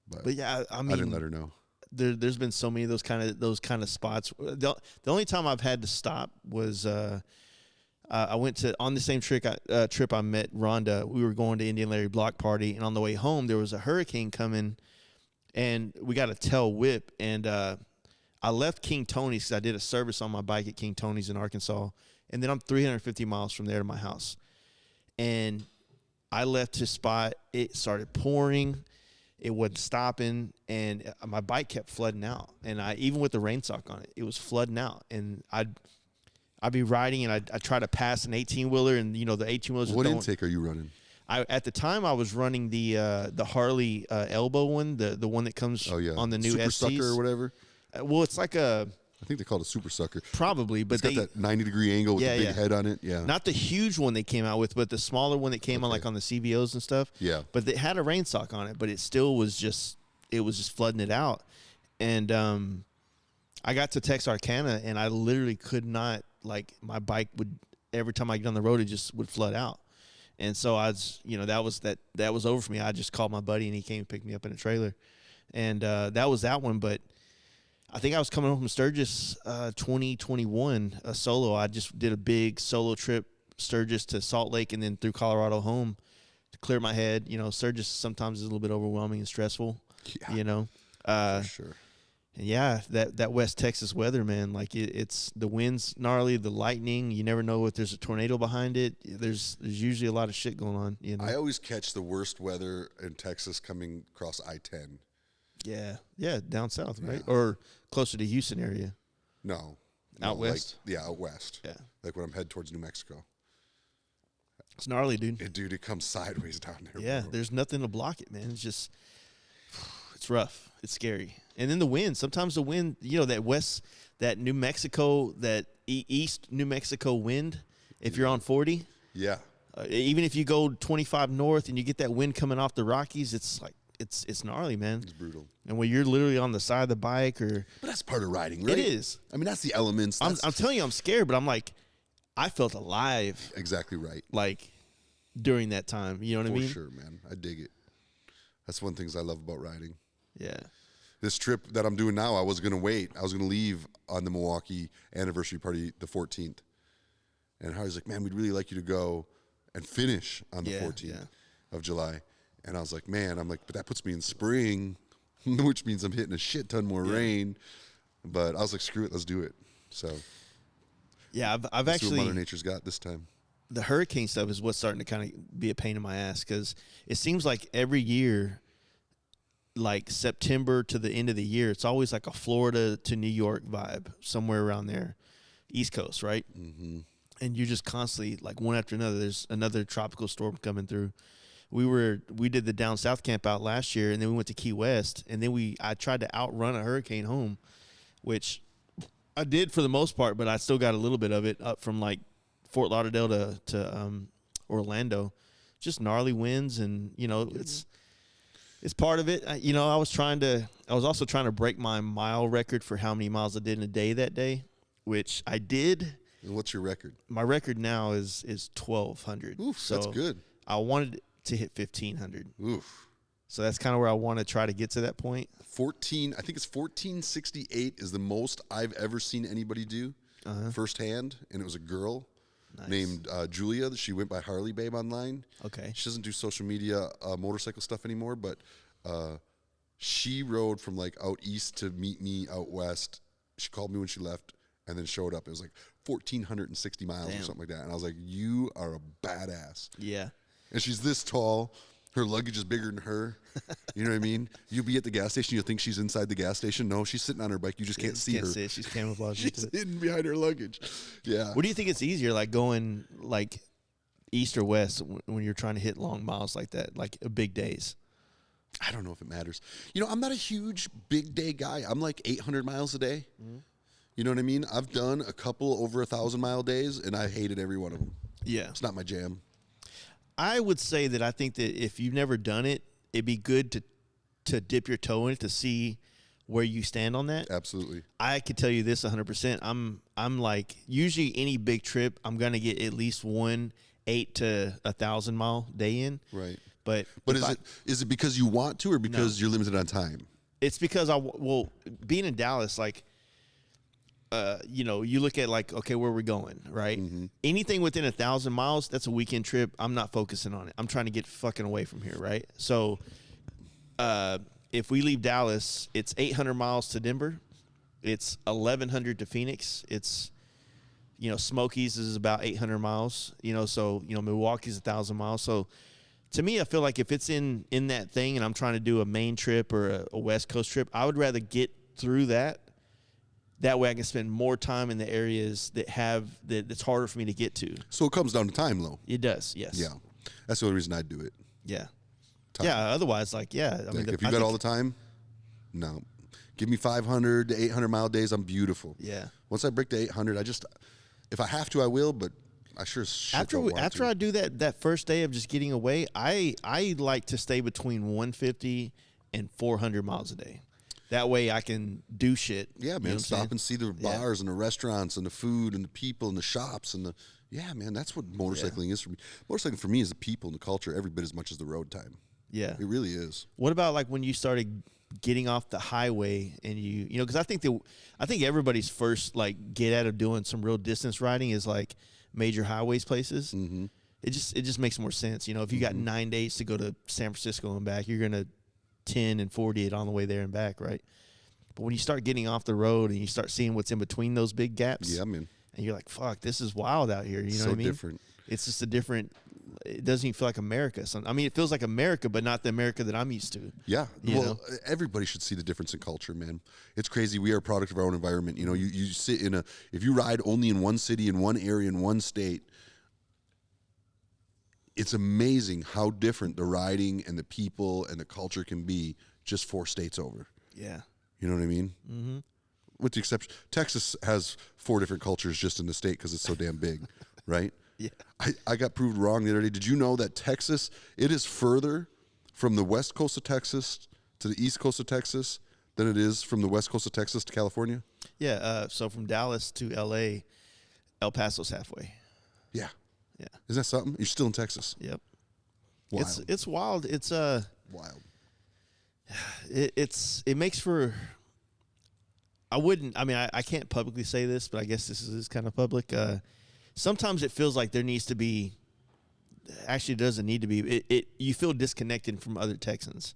But yeah, I mean, I didn't let her know. There's been so many of those kind of spots. The only time I've had to stop was I went to on the same trip I met Rhonda. We were going to Indian Larry Block Party, and on the way home there was a hurricane coming, and we got a tail whip. And I left King Tony's because I did a service on my bike at King Tony's in Arkansas, and then I'm 350 miles from there to my house, and I left his spot. It started pouring. It wasn't stopping, and my bike kept flooding out. And even with the rain sock on it, it was flooding out. And I'd be riding, and I'd try to pass an 18-wheeler, and, you know, the 18-wheelers. What intake are you running? At the time, I was running the Harley elbow one, the one that comes on the new Super STs. Sucker or whatever? Well, it's like a... I think they call it a Super Sucker. Probably, but it's got that 90-degree angle with the big head on it. Yeah, not the huge one they came out with, but the smaller one that came on like on the CVOs and stuff. Yeah, but it had a rain sock on it, but it still was just flooding it out. And I got to Texarkana, and I literally could not, like, my bike would, every time I get on the road, it just would flood out. And so I was, you know, that was over for me. I just called my buddy, and he came and picked me up in a trailer, and that was that one. But I think I was coming home from Sturgis 2021, a solo. I just did a big solo trip, Sturgis to Salt Lake and then through Colorado home to clear my head. You know, Sturgis sometimes is a little bit overwhelming and stressful, you know. For sure. And yeah, that West Texas weather, man, like it's the wind's gnarly, the lightning. You never know if there's a tornado behind it. There's usually a lot of shit going on. You know? I always catch the worst weather in Texas coming across I-10. Yeah, down south, right? Or closer to Houston area. No. Out west? Out west. Yeah. Like when I'm headed towards New Mexico. It's gnarly, dude. It comes sideways down there. Yeah, bro. There's nothing to block it, man. It's just, it's rough. It's scary. And then the wind. Sometimes the wind, you know, that New Mexico, that east New Mexico wind, if you're on 40. Yeah. Even if you go 25 north and you get that wind coming off the Rockies, it's like, it's gnarly, man. It's brutal. And when you're literally on the side of the bike but that's part of riding, right? It is. I mean, that's the elements. I'm telling you, I'm scared, but I'm like, I felt alive. Exactly right. Like, during that time. You know what I mean? For sure, man. I dig it. That's one of the things I love about riding. Yeah. This trip that I'm doing now, I was going to wait. I was going to leave on the Milwaukee anniversary party the 14th. And Harley's like, man, we'd really like you to go and finish on the 14th of July. And I was like, but that puts me in spring, which means I'm hitting a shit ton more rain. But I was like, screw it, let's do it. So, yeah, I've let's actually. see what Mother Nature's got this time. The hurricane stuff is what's starting to kind of be a pain in my ass because it seems like every year, like September to the end of the year, it's always like a Florida to New York vibe, somewhere around there, East Coast, right? Mm-hmm. And you're just constantly, like, one after another, there's another tropical storm coming through. We did the down south camp out last year, and then we went to Key West, and then I tried to outrun a hurricane home, which I did for the most part, but I still got a little bit of it up from like Fort Lauderdale to Orlando. just gnarly winds, and it's part of it. I was also trying to break my mile record for how many miles I did in a day that day, which I did. And what's your record? My record now is 1,200. Oof, so that's good. I wanted to hit 1,500. Oof. So that's kind of where I want to try to get to that point. I think it's 1468 is the most I've ever seen anybody do firsthand, and it was a girl named Julia. She went by Harley Babe online. Okay. She doesn't do social media motorcycle stuff anymore, but she rode from like out east to meet me out west. She called me when she left and then showed up. It was like 1,460 miles or something like that. And I was like, you are a badass. Yeah. And she's this tall. Her luggage is bigger than her. You know what I mean? You'll be at the gas station. You'll think she's inside the gas station. No, she's sitting on her bike. You just can't see her. See it. She's camouflaged. She's hidden behind her luggage. Yeah. What do you think it's easier, like going like east or west when you're trying to hit long miles like that, like big days? I don't know if it matters. I'm not a huge big day guy. I'm like 800 miles a day. Mm-hmm. You know what I mean? I've done a couple over 1,000-mile days, and I hated every one of them. Yeah. It's not my jam. I would say that I think that if you've never done it, it'd be good to dip your toe in it to see where you stand on that. Absolutely. I could tell you this 100%. I'm like, usually any big trip, I'm going to get at least 1 8 to 1,000 mile day in. Right. But is it because you want to or because you're limited on time? It's because being in Dallas, like, you look at like, okay, where we're going, right? Mm-hmm. Anything within 1,000 miles, that's a weekend trip. I'm not focusing on it. I'm trying to get fucking away from here, right? So, if we leave Dallas, it's 800 miles to Denver. It's 1,100 to Phoenix. It's, Smokies is about 800 miles. So Milwaukee's 1,000 miles. So, to me, I feel like if it's in that thing, and I'm trying to do a main trip or a West Coast trip, I would rather get through that. That way I can spend more time in the areas that's harder for me to get to. So it comes down to time, though. It does, yes. Yeah. That's the only reason I'd do it. Yeah. Time. Yeah, otherwise, like, yeah. I mean, if you got all the time, no. Give me 500 to 800-mile days, I'm beautiful. Yeah. Once I break to 800, if I have to, I will, but I sure don't want After to. I do that first day of just getting away, I like to stay between 150 and 400 miles a day. That way I can do shit. Yeah, man. Stop and see the bars and the restaurants and the food and the people and the shops and man, that's what motorcycling is for me. Motorcycling for me is the people and the culture every bit as much as the road time. Yeah. It really is. What about like when you started getting off the highway and because I think everybody's first like get out of doing some real distance riding is like major highways places. Mm-hmm. It just makes more sense. If you got 9 days to go to San Francisco and back, you're going to 10 and 40 it on the way there and back, right? But when you start getting off the road and you start seeing what's in between those big gaps, yeah, man, and you're like, "Fuck, this is wild out here." You know what I mean? Different. It's just a different. It doesn't even feel like America. I mean, it feels like America, but not the America that I'm used to. Yeah, everybody should see the difference in culture, man. It's crazy. We are a product of our own environment. You sit if you ride only in one city, in one area, in one state. It's amazing how different the riding and the people and the culture can be just 4 states over. Yeah. You know what I mean? Mm-hmm. With the exception, Texas has 4 different cultures just in the state because it's so damn big, right? Yeah. I got proved wrong the other day. Did you know that Texas, it is further from the west coast of Texas to the east coast of Texas than it is from the west coast of Texas to California? Yeah. So from Dallas to L.A., El Paso's halfway. Yeah. Yeah. Isn't that something? You're still in Texas. Yep. Wild. It's wild. It's wild. It makes for. I can't publicly say this, but I guess this is kind of public. Sometimes it feels like there needs to be. Actually, it doesn't need to be. You feel disconnected from other Texans.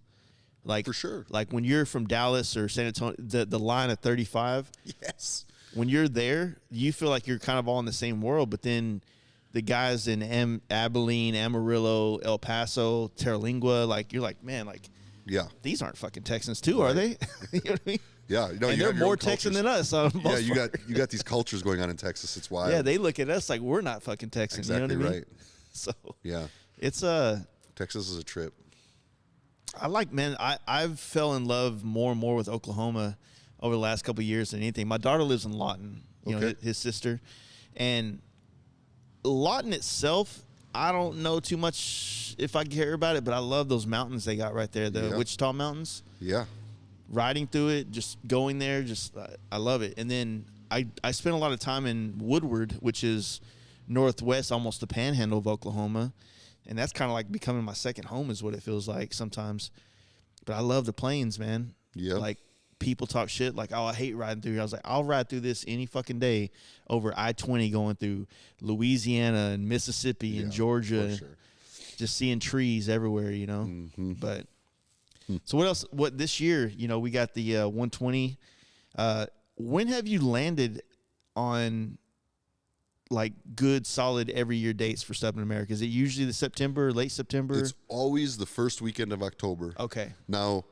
Like for sure. Like when you're from Dallas or San Antonio, the line of 35. Yes. When you're there, you feel like you're kind of all in the same world, but then. The guys in Abilene, Amarillo, El Paso, Terlingua, like you're like, man, like, yeah, these aren't fucking Texans too, are they? You know what I mean? Yeah, and they're more Texan than us. Yeah, you got these cultures going on in Texas. It's wild. Yeah, they look at us like we're not fucking Texans. Exactly, you know what I mean? Right. So yeah, it's Texas is a trip. I've fell in love more and more with Oklahoma over the last couple of years than anything. My daughter lives in Lawton, his sister, and Lawton itself I don't know too much if I care about it, but I love those mountains they got right there, the Wichita Mountains. Yeah. Riding through it, just going there, I love it. And then I spent a lot of time in Woodward, which is northwest, almost the panhandle of Oklahoma. And that's kind of like becoming my second home is what it feels like sometimes. But I love the plains, man. Yeah. Like, people talk shit like, oh, I hate riding through here. I was like, I'll ride through this any fucking day over I-20 going through Louisiana and Mississippi and Georgia. Sure. Just seeing trees everywhere, you know. Mm-hmm. But so what else? What this year, you know, we got the 120. When have you landed on like good, solid every year dates for Stuff in America? Is it usually the September, late September? It's always the first weekend of October. Okay. Now,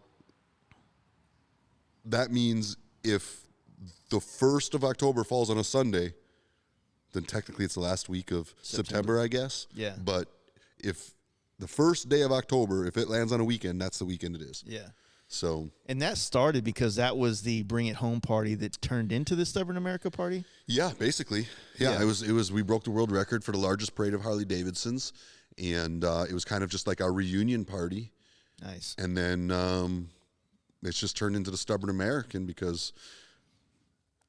that means if the 1st of October falls on a Sunday, then technically it's the last week of September, I guess. Yeah. But if the first day of October, if it lands on a weekend, that's the weekend it is. Yeah. So. And that started because that was the Bring It Home party that turned into the Stubborn America party? Yeah, basically. Yeah, Yeah. it was we broke the world record for the largest parade of Harley Davidsons, and it was kind of just like our reunion party. Nice. And then it's just turned into the Stubborn American because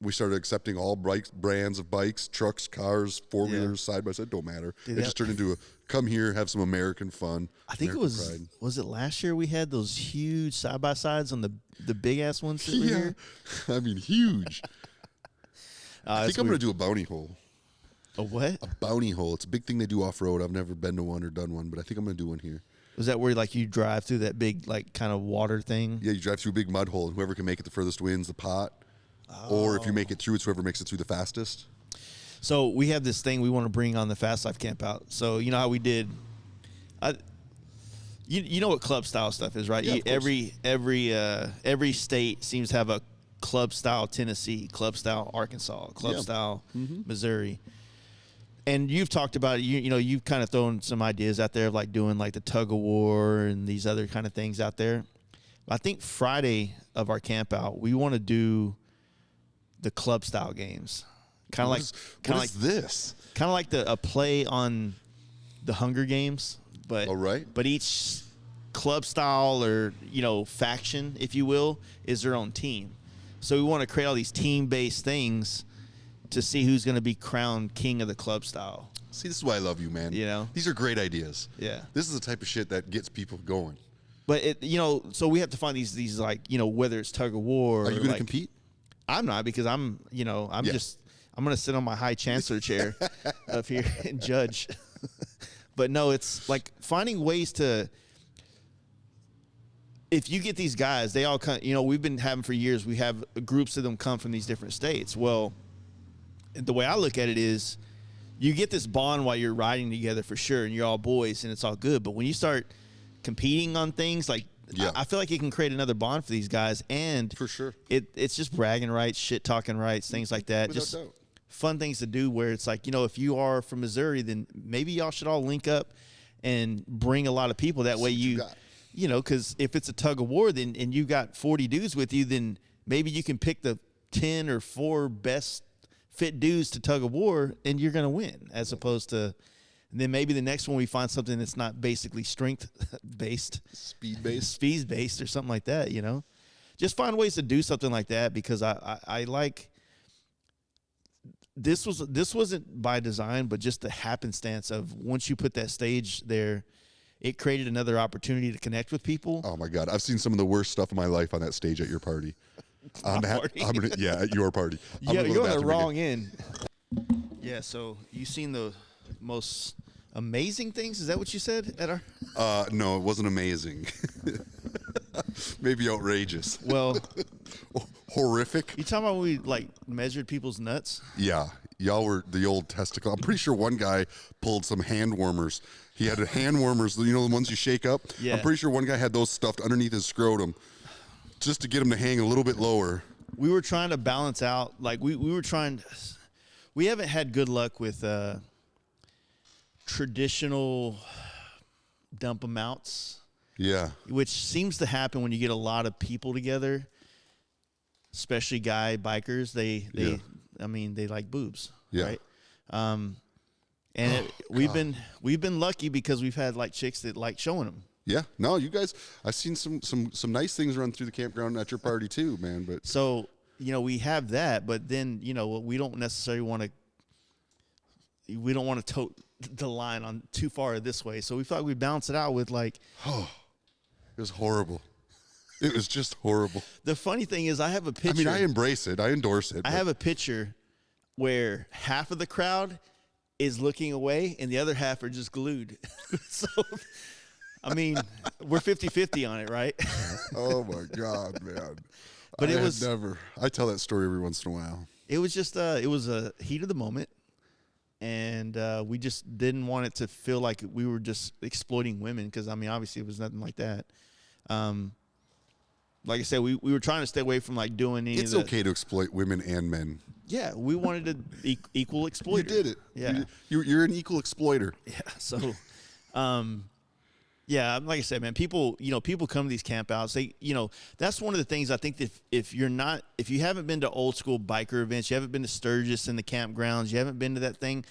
we started accepting all brands of bikes, trucks, cars, four-wheelers, side-by-side, don't matter. Dude, it just turned into a come here, have some American fun. I think American was it last year we had those huge side-by-sides on the big-ass ones that were here? I mean, huge. I think I'm going to do a bounty hole. A what? A bounty hole. It's a big thing they do off-road. I've never been to one or done one, but I think I'm going to do one here. Was that where like you drive through that big like kind of water thing? Yeah, you drive through a big mud hole, and whoever can make it the furthest wins the pot. Or if you make it through, it's whoever makes it through the fastest. So we have this thing we want to bring on the Fast Life Campout. So you know how we did. You know what club style stuff is, right? Yeah, of course. Every state seems to have a club style Tennessee, club style Arkansas, club style Missouri. And you've talked about it. You know, you've kind of thrown some ideas out there of like doing like the tug of war and these other kind of things out there. I think Friday of our camp out, we want to do the club style games. Kind of like this? Kind of like a play on the Hunger Games, but all right. But each club style or, you know, faction, if you will, is their own team. So we want to create all these team-based things to see who's going to be crowned king of the club style. See, this is why I love you, man. You know? These are great ideas. Yeah. This is the type of shit that gets people going. But, so we have to find these like, you know, whether it's tug of war. Are you going to like, compete? I'm not because I'm going to sit on my high chancellor chair up here and judge. But no, it's like finding ways to, if you get these guys, they all come, you know, we've been having for years, we have groups of them come from these different states. Well, the way I look at it is you get this bond while you're riding together for sure, and you're all boys and it's all good. But when you start competing on things, like I feel like it can create another bond for these guys. And for sure, it's just bragging rights, shit talking rights, things like that. Without just doubt. Fun things to do where it's like, you know, if you are from Missouri, then maybe y'all should all link up and bring a lot of people. That way you know, because if it's a tug of war, then and you got 40 dudes with you, then maybe you can pick the 10 or 4 best fit dudes to tug of war, and you're going to win. As opposed to, and then maybe the next one we find something that's not basically strength based, speed based, or something like that. You know, just find ways to do something like that because I like. This wasn't by design, but just the happenstance of once you put that stage there, it created another opportunity to connect with people. Oh my God, I've seen some of the worst stuff in my life on that stage at your party. At your party. Yeah, you're on the wrong end. Yeah, so you seen the most amazing things? Is that what you said at our? No, it wasn't amazing. Maybe outrageous. Well, horrific. You talking about when we like measured people's nuts? Yeah, y'all were the old testicle. I'm pretty sure one guy pulled some hand warmers. He had hand warmers, you know, the ones you shake up. Yeah. I'm pretty sure one guy had those stuffed underneath his scrotum, just to get him to hang a little bit lower. We were trying to balance out, like we were trying. We haven't had good luck with traditional dump amounts. Yeah. Which seems to happen when you get a lot of people together, especially guy bikers. They like boobs. Yeah. Right. And we've been lucky because we've had like chicks that like showing them. Yeah, no, you guys. I've seen some nice things run through the campground at your party too, man. But so we have that, but then we don't necessarily want to. We don't want to tote the line on too far this way, so we thought we'd balance it out with like. Oh, it was horrible. It was just horrible. The funny thing is, I have a picture. I mean, I embrace it. I endorse it. I have a picture where half of the crowd is looking away and the other half are just glued. So, I mean, we're 50-50 on it, right? Oh my God, man. But I tell that story every once in a while. It was just, it was a heat of the moment. And we just didn't want it to feel like we were just exploiting women. Because, I mean, obviously it was nothing like that. Like I said, we were trying to stay away from like doing any It's okay to exploit women and men. Yeah, we wanted to equal exploiter. You did it. Yeah. You're an equal exploiter. Yeah. So, yeah, like I said, man, people come to these campouts. They, that's one of the things I think that if you haven't been to old school biker events, you haven't been to Sturgis and the campgrounds, you haven't been to that thing,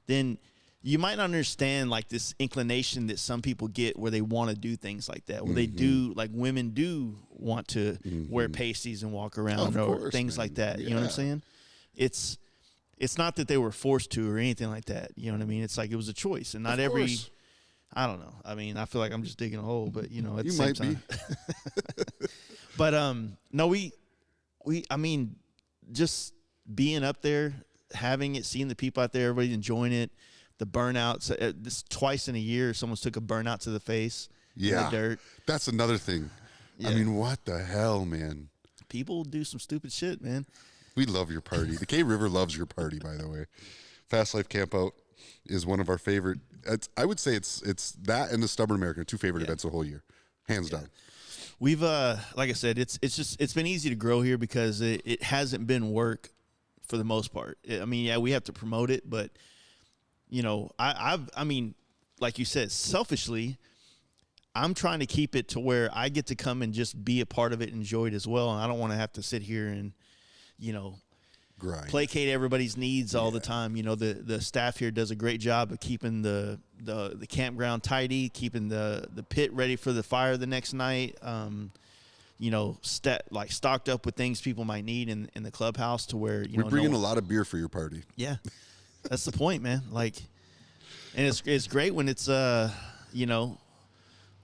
then you might not understand like this inclination that some people get where they want to do things like that, where they do, like women do want to wear pasties and walk around things like that. You know what I'm saying? It's not that they were forced to or anything like that. You know what I mean? It's like it was a choice, and not every. I don't know. I mean, I feel like I'm just digging a hole, but at the same time. But no, I mean, just being up there, having it, seeing the people out there, everybody enjoying it. The burnouts. This twice in a year, someone's took a burnout to the face. Yeah, in the dirt. That's another thing. Yeah. I mean, what the hell, man? People do some stupid shit, man. We love your party. The K River loves your party, by the way. Fast Life Campout is one of our favorite. I would say it's that and the Stubborn American, two favorite events the whole year, hands down. We've like I said, it's been easy to grow here because it hasn't been work for the most part. I mean, yeah, we have to promote it, but I mean, like you said, selfishly, I'm trying to keep it to where I get to come and just be a part of it, enjoy it as well, and I don't want to have to sit here and grind. Placate everybody's needs all the time. The staff here does a great job of keeping the campground tidy, keeping the pit ready for the fire the next night. Stocked up with things people might need in the clubhouse to where we bring in a lot of beer for your party. Yeah, that's the point, man. Like, and it's great when it's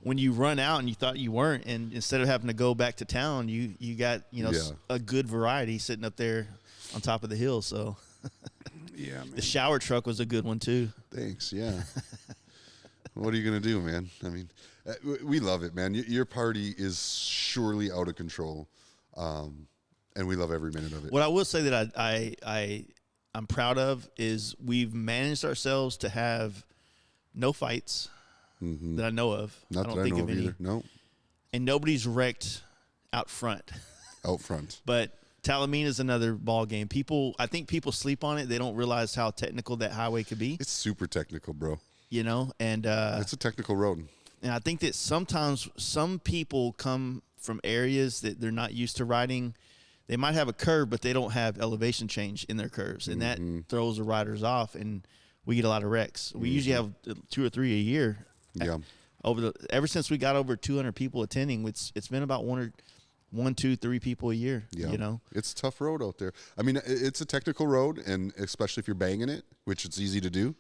when you run out and you thought you weren't, and instead of having to go back to town, you got a good variety sitting up there on top of the hill. So yeah, man. The shower truck was a good one too. Thanks. Yeah. What are you gonna do, man? I mean, we love it, man. Your party is surely out of control, and we love every minute of it. What I will say that I'm proud of is we've managed ourselves to have no fights that I know of. Not I don't that think I know of of any. either. No. And nobody's wrecked out front. Out front. But Talamina is another ball game. I think people sleep on it. They don't realize how technical that highway could be. It's super technical, bro. And it's a technical road. And I think that sometimes some people come from areas that they're not used to riding. They might have a curve, but they don't have elevation change in their curves, and that throws the riders off, and we get a lot of wrecks. We usually have 2 or 3 a year. Yeah. Ever since we got over 200 people attending, it's been about 1, 2, 3 people a year. Yeah. It's a tough road out there. I mean, it's a technical road, and especially if you're banging it, which it's easy to do.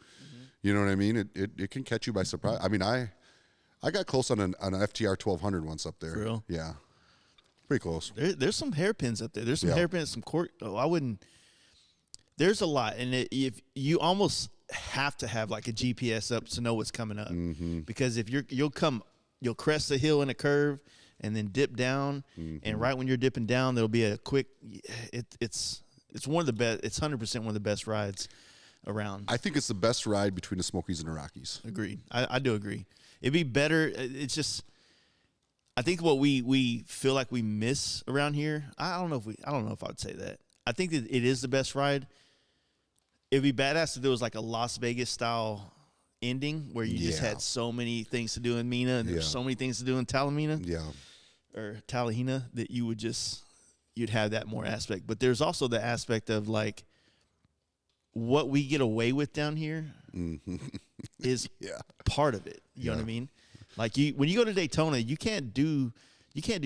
You know what I mean? It can catch you by surprise. I mean, I got close on an FTR 1200 once up there. For real? Yeah. Pretty close. There's some hairpins up there. There's some hairpins, some court. I wouldn't. There's a lot, and if you almost have to have like a GPS up to know what's coming up, because if you'll crest the hill in a curve and then dip down, and right when you're dipping down, there'll be a quick. It's one of the best. It's 100% one of the best rides around. I think it's the best ride between the Smokies and the Rockies. Agreed. I do agree. It'd be better. It's just. I think what we feel like we miss around here. I don't know if I would say that. I think that it is the best ride. It'd be badass if there was like a Las Vegas style ending where you just had so many things to do in Mina and there's so many things to do in Talamina. Yeah. Or Talahina that you'd have that more aspect. But there's also the aspect of like what we get away with down here is part of it. You know what I mean? Like when you go to Daytona, you can't do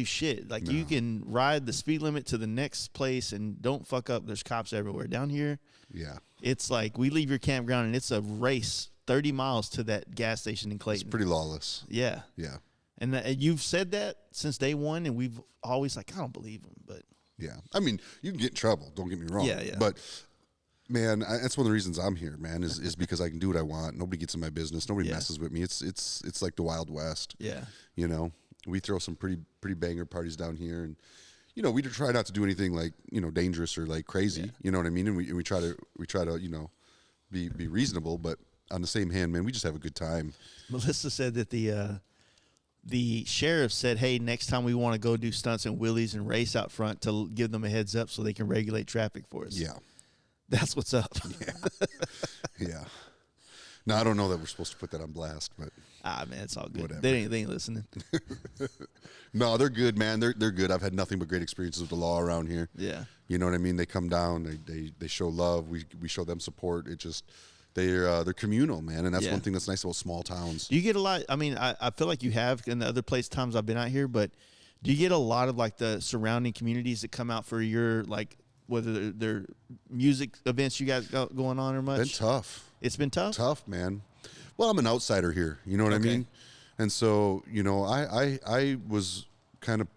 shit. Like you can ride the speed limit to the next place and don't fuck up. There's cops everywhere. Down here, it's like we leave your campground and it's a race 30 miles to that gas station in Clayton. It's pretty lawless. Yeah. Yeah. And you've said that since day one, and we've always like, I don't believe him, but yeah. I mean, you can get in trouble. Don't get me wrong. Yeah. But man, that's one of the reasons I'm here, man, is because I can do what I want. Nobody gets in my business. Nobody messes with me. It's like the Wild West. Yeah. You know, we throw some pretty banger parties down here, and you know, we try not to do anything like, you know, dangerous or like crazy. Yeah. You know what I mean? And we try to you know, be reasonable, but on the same hand, man, we just have a good time. Melissa said that the sheriff said, hey, next time we want to go do stunts and wheelies and race out front to give them a heads up so they can regulate traffic for us. Yeah. That's what's up. Yeah. No, I don't know that we're supposed to put that on blast, but man, it's all good. Whatever. They ain't listening. No, they're good, man. They're good. I've had nothing but great experiences with the law around here. Yeah. You know what I mean? They come down, they show love. We show them support. It just they're communal, man, and that's one thing that's nice about small towns. Do you get a lot? I mean, I feel like you have in the other times I've been out here, but do you get a lot of like the surrounding communities that come out for your like whether they're music events you guys got going on or much? Been tough. It's been tough. Tough, man. Well, I'm an outsider here. You know what I mean? And so, you know, I was kind of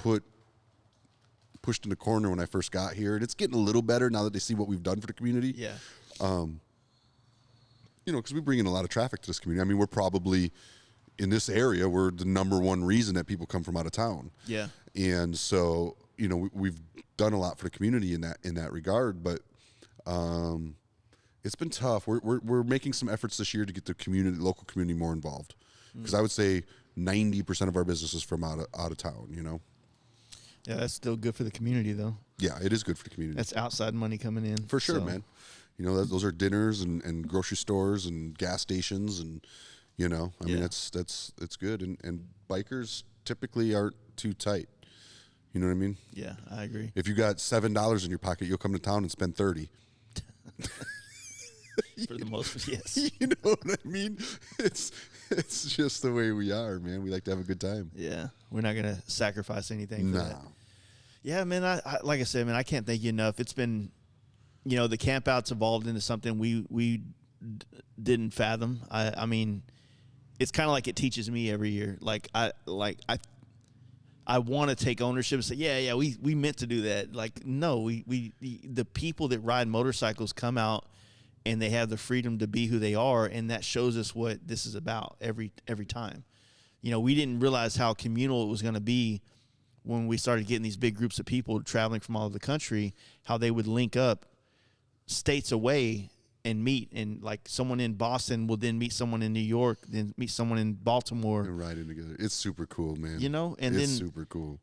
pushed in the corner when I first got here, and it's getting a little better now that they see what we've done for the community. Yeah. You know, because we bring in a lot of traffic to this community. I mean, we're probably in this area, we're the number one reason that people come from out of town. Yeah. And so, you know, we've done a lot for the community in that regard, but it's been tough. We're making some efforts this year to get the local community more involved, because I would say 90% of our business is from out of town. You know. Yeah, that's still good for the community, though. Yeah, it is good for the community. That's outside money coming in. For sure, man. You know, those are dinners and grocery stores and gas stations, and you know, I mean, it's good. And bikers typically aren't too tight. You know what I mean? Yeah, I agree. If you got $7 in your pocket, you'll come to town and spend $30. For the most, yes. You know what I mean? It's just the way we are, man. We like to have a good time. Yeah, we're not gonna sacrifice anything for that. No. Yeah, man. I like I said, man, I can't thank you enough. It's been, you know, the campout's evolved into something we didn't fathom. I mean, it's kind of like it teaches me every year. I want to take ownership and say, yeah, we meant to do that. Like, no, the people that ride motorcycles come out and they have the freedom to be who they are, and that shows us what this is about every time. You know, we didn't realize how communal it was going to be when we started getting these big groups of people traveling from all over the country, how they would link up states away and meet, and like someone in Boston will then meet someone in New York, then meet someone in Baltimore, and riding together. It's super cool, man. You know, and it's then super cool,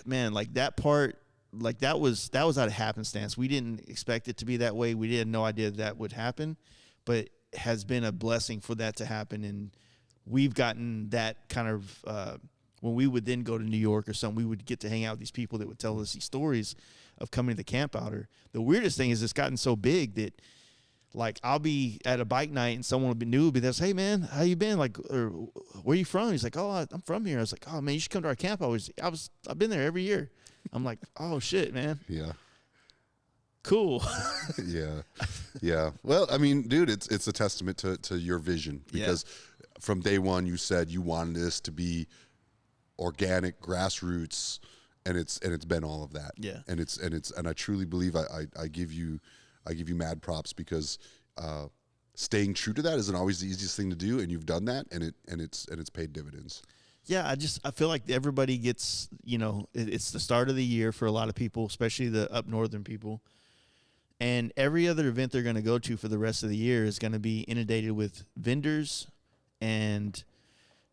man. Like that part, like that was out of happenstance. We didn't expect it to be that way. We had no idea that would happen, but it has been a blessing for that to happen, and we've gotten that kind of. When we would then go to New York or something, we would get to hang out with these people that would tell us these stories of coming to the campouter. The weirdest thing is it's gotten so big that, like, I'll be at a bike night and someone will be new, be there, hey man, how you been? Like, or where you from? He's like, oh, I'm from here. I was like, oh man, you should come to our camp. I've been there every year. I'm like, oh shit, man. Yeah. Cool. Yeah. Well, I mean, dude, it's a testament to your vision, because from day one you said you wanted this to be organic, grassroots, and it's been all of that. Yeah. And I truly believe I give you mad props, because staying true to that isn't always the easiest thing to do, and you've done that, and it's paid dividends. Yeah, I feel like everybody gets, you know, it's the start of the year for a lot of people, especially the up northern people. And every other event they're going to go to for the rest of the year is going to be inundated with vendors and,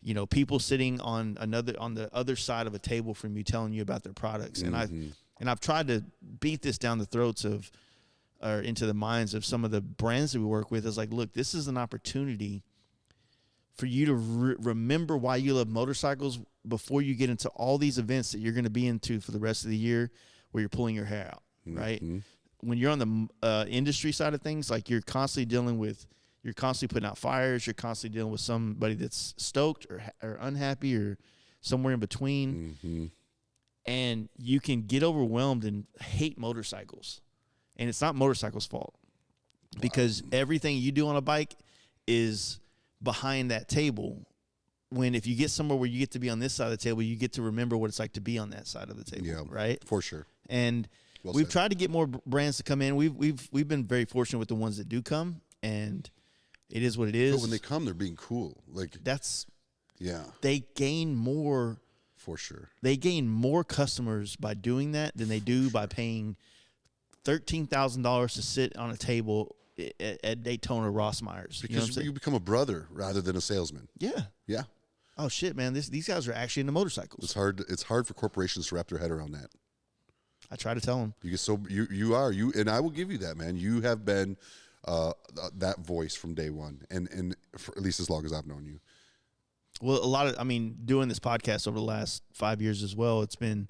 you know, people sitting on the other side of a table from you, telling you about their products. And I've tried to beat this down the throats of, or into the minds of some of the brands that we work with. Is like, look, this is an opportunity for you to remember why you love motorcycles before you get into all these events that you're going to be into for the rest of the year, where you're pulling your hair out, right? when you're on the industry side of things, like you're constantly putting out fires. You're constantly dealing with somebody that's stoked or unhappy or somewhere in between. Mm-hmm. And you can get overwhelmed and hate motorcycles. And it's not motorcycles' fault because everything you do on a bike is behind that table. When if you get somewhere where you get to be on this side of the table, you get to remember what it's like to be on that side of the table, right? For sure. And we've tried to get more brands to come in. We've been very fortunate with the ones that do come, and it is what it is. But when they come, they're being cool. Like they gain more. For sure. They gain more customers by doing that than they do by paying $13,000 to sit on a table at Daytona Ross Myers. Because you become a brother rather than a salesman. Yeah. Yeah. Oh shit, man! These guys are actually into motorcycles. It's hard for corporations to wrap their head around that. I try to tell them. You and I will give you that, man. You have been that voice from day one, and for at least as long as I've known you. Well, doing this podcast over the last 5 years as well, it's been,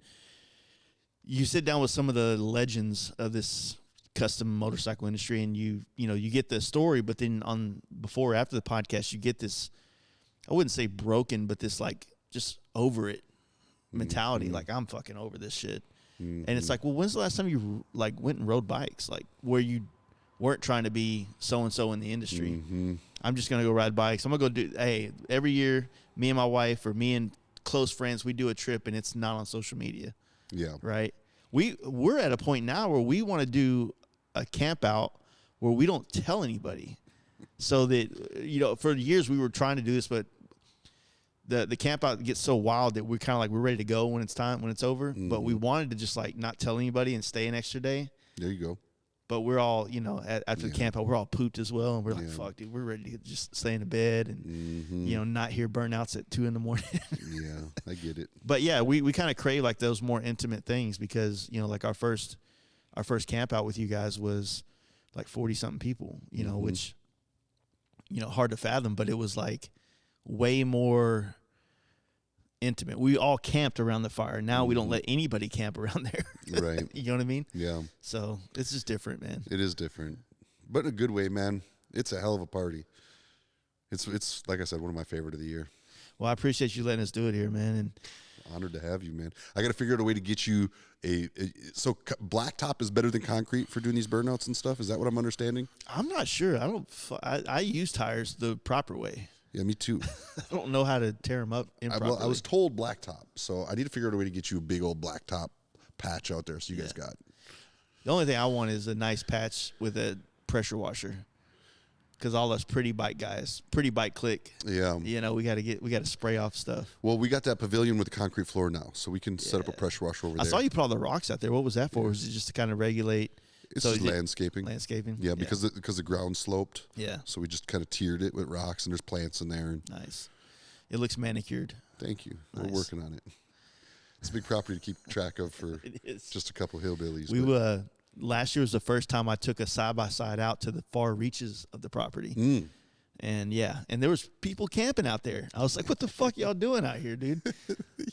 you sit down with some of the legends of this custom motorcycle industry and you get the story, but then after the podcast, you get this, I wouldn't say broken, but this like just over it mentality. Mm-hmm. Like I'm fucking over this shit. Mm-hmm. And it's like, well, when's the last time you like went and rode bikes? Like where you weren't trying to be so-and-so in the industry. Mm-hmm. I'm just going to go ride bikes. I'm going to go every year, me and my wife or me and close friends, we do a trip and it's not on social media. Yeah. Right? We're at a point now where we want to do a camp out where we don't tell anybody. So that, for years we were trying to do this, but the camp out gets so wild that we're kind of like, we're ready to go when it's over. Mm-hmm. But we wanted to just like not tell anybody and stay an extra day. There you go. But we're all, after the camp out, we're all pooped as well. And we're like, fuck, dude, we're ready to just stay in the bed and, not hear burnouts at 2 a.m. Yeah, I get it. But yeah, we kind of crave like those more intimate things because, like our first camp out with you guys was like 40 something people, which, hard to fathom, but it was like way more intimate. We all camped around the fire. Now we don't let anybody camp around there. Right. You know what I mean? Yeah. So it's just different, man. It is different, but in a good way, man. It's a hell of a party. It's like I said, one of my favorite of the year. Well, I appreciate you letting us do it here, man. And honored to have you, man. I got to figure out a way to get you so blacktop is better than concrete for doing these burnouts and stuff. Is that what I'm understanding? I'm not sure. I use tires the proper way. Yeah, me too. I don't know how to tear them up improperly. I was told blacktop, so I need to figure out a way to get you a big old blacktop patch out there so you guys got. The only thing I want is a nice patch with a pressure washer. Because all us pretty bike guys, pretty bike click. Yeah. We got to spray off stuff. Well, we got that pavilion with a concrete floor now, so we can set up a pressure washer over there. I saw you put all the rocks out there. What was that for? Was it just to kind of regulate? It's just landscaping. Landscaping? Yeah, because the ground sloped. Yeah. So we just kind of tiered it with rocks, and there's plants in there. Nice. It looks manicured. Thank you. Nice. We're working on it. It's a big property to keep track of for just a couple hillbillies. Last year was the first time I took a side-by-side out to the far reaches of the property. And there was people camping out there. I was like, what the fuck y'all doing out here, dude?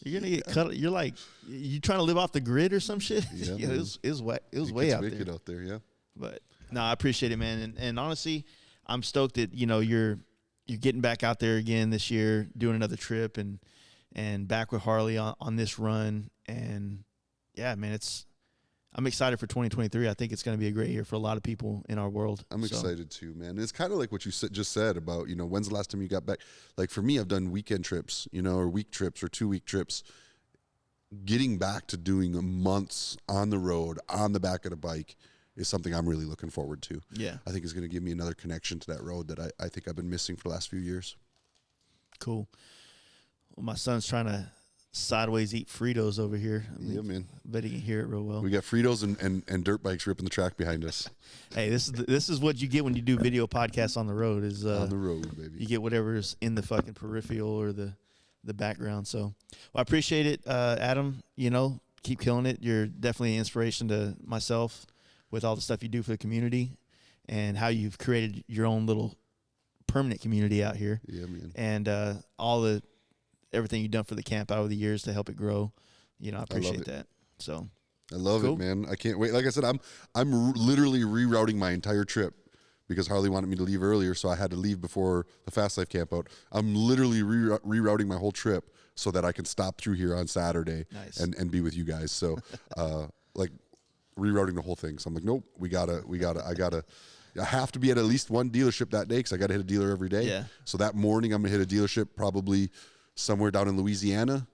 You're going to get cut. You're like, you trying to live off the grid or some shit? Yeah, it was way out there. Out there, yeah. But no, I appreciate it, man. And honestly, I'm stoked that, you're getting back out there again this year, doing another trip and back with Harley on this run. And yeah, man, I'm excited for 2023. I think it's going to be a great year for a lot of people in our world. I'm excited too, man. It's kind of like what you just said about, when's the last time you got back? Like for me, I've done weekend trips, or week trips or 2-week trips. Getting back to doing months on the road, on the back of the bike is something I'm really looking forward to. Yeah. I think it's going to give me another connection to that road that I think I've been missing for the last few years. Cool. Well, my son's trying to sideways eat Fritos over here. Yeah, man. I bet he can hear it real well. We got Fritos and dirt bikes ripping the track behind us. Hey, this is what you get when you do video podcasts on the road. On the road, baby. You get whatever's in the fucking peripheral or the background. So, well, I appreciate it, Adam. Keep killing it. You're definitely an inspiration to myself with all the stuff you do for the community and how you've created your own little permanent community out here. Yeah, man. And everything you've done for the camp out over the years to help it grow. I appreciate that. So I love Cool. it, man. I can't wait. Like I said, I'm literally rerouting my entire trip because Harley wanted me to leave earlier, so I had to leave before the Fast Life Campout. I'm literally rerouting my whole trip so that I can stop through here on Saturday and be with you guys. So, like, rerouting the whole thing. So I'm like, nope, I have to be at least one dealership that day because I got to hit a dealer every day. Yeah. So that morning I'm going to hit a dealership probably somewhere down in Louisiana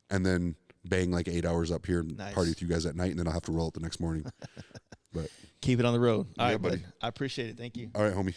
and then bang like 8 hours up here and party with you guys at night, and then I'll have to roll it the next morning. But keep it on the road. All yeah, right, buddy. bud. I appreciate it. Thank you. All right, homie.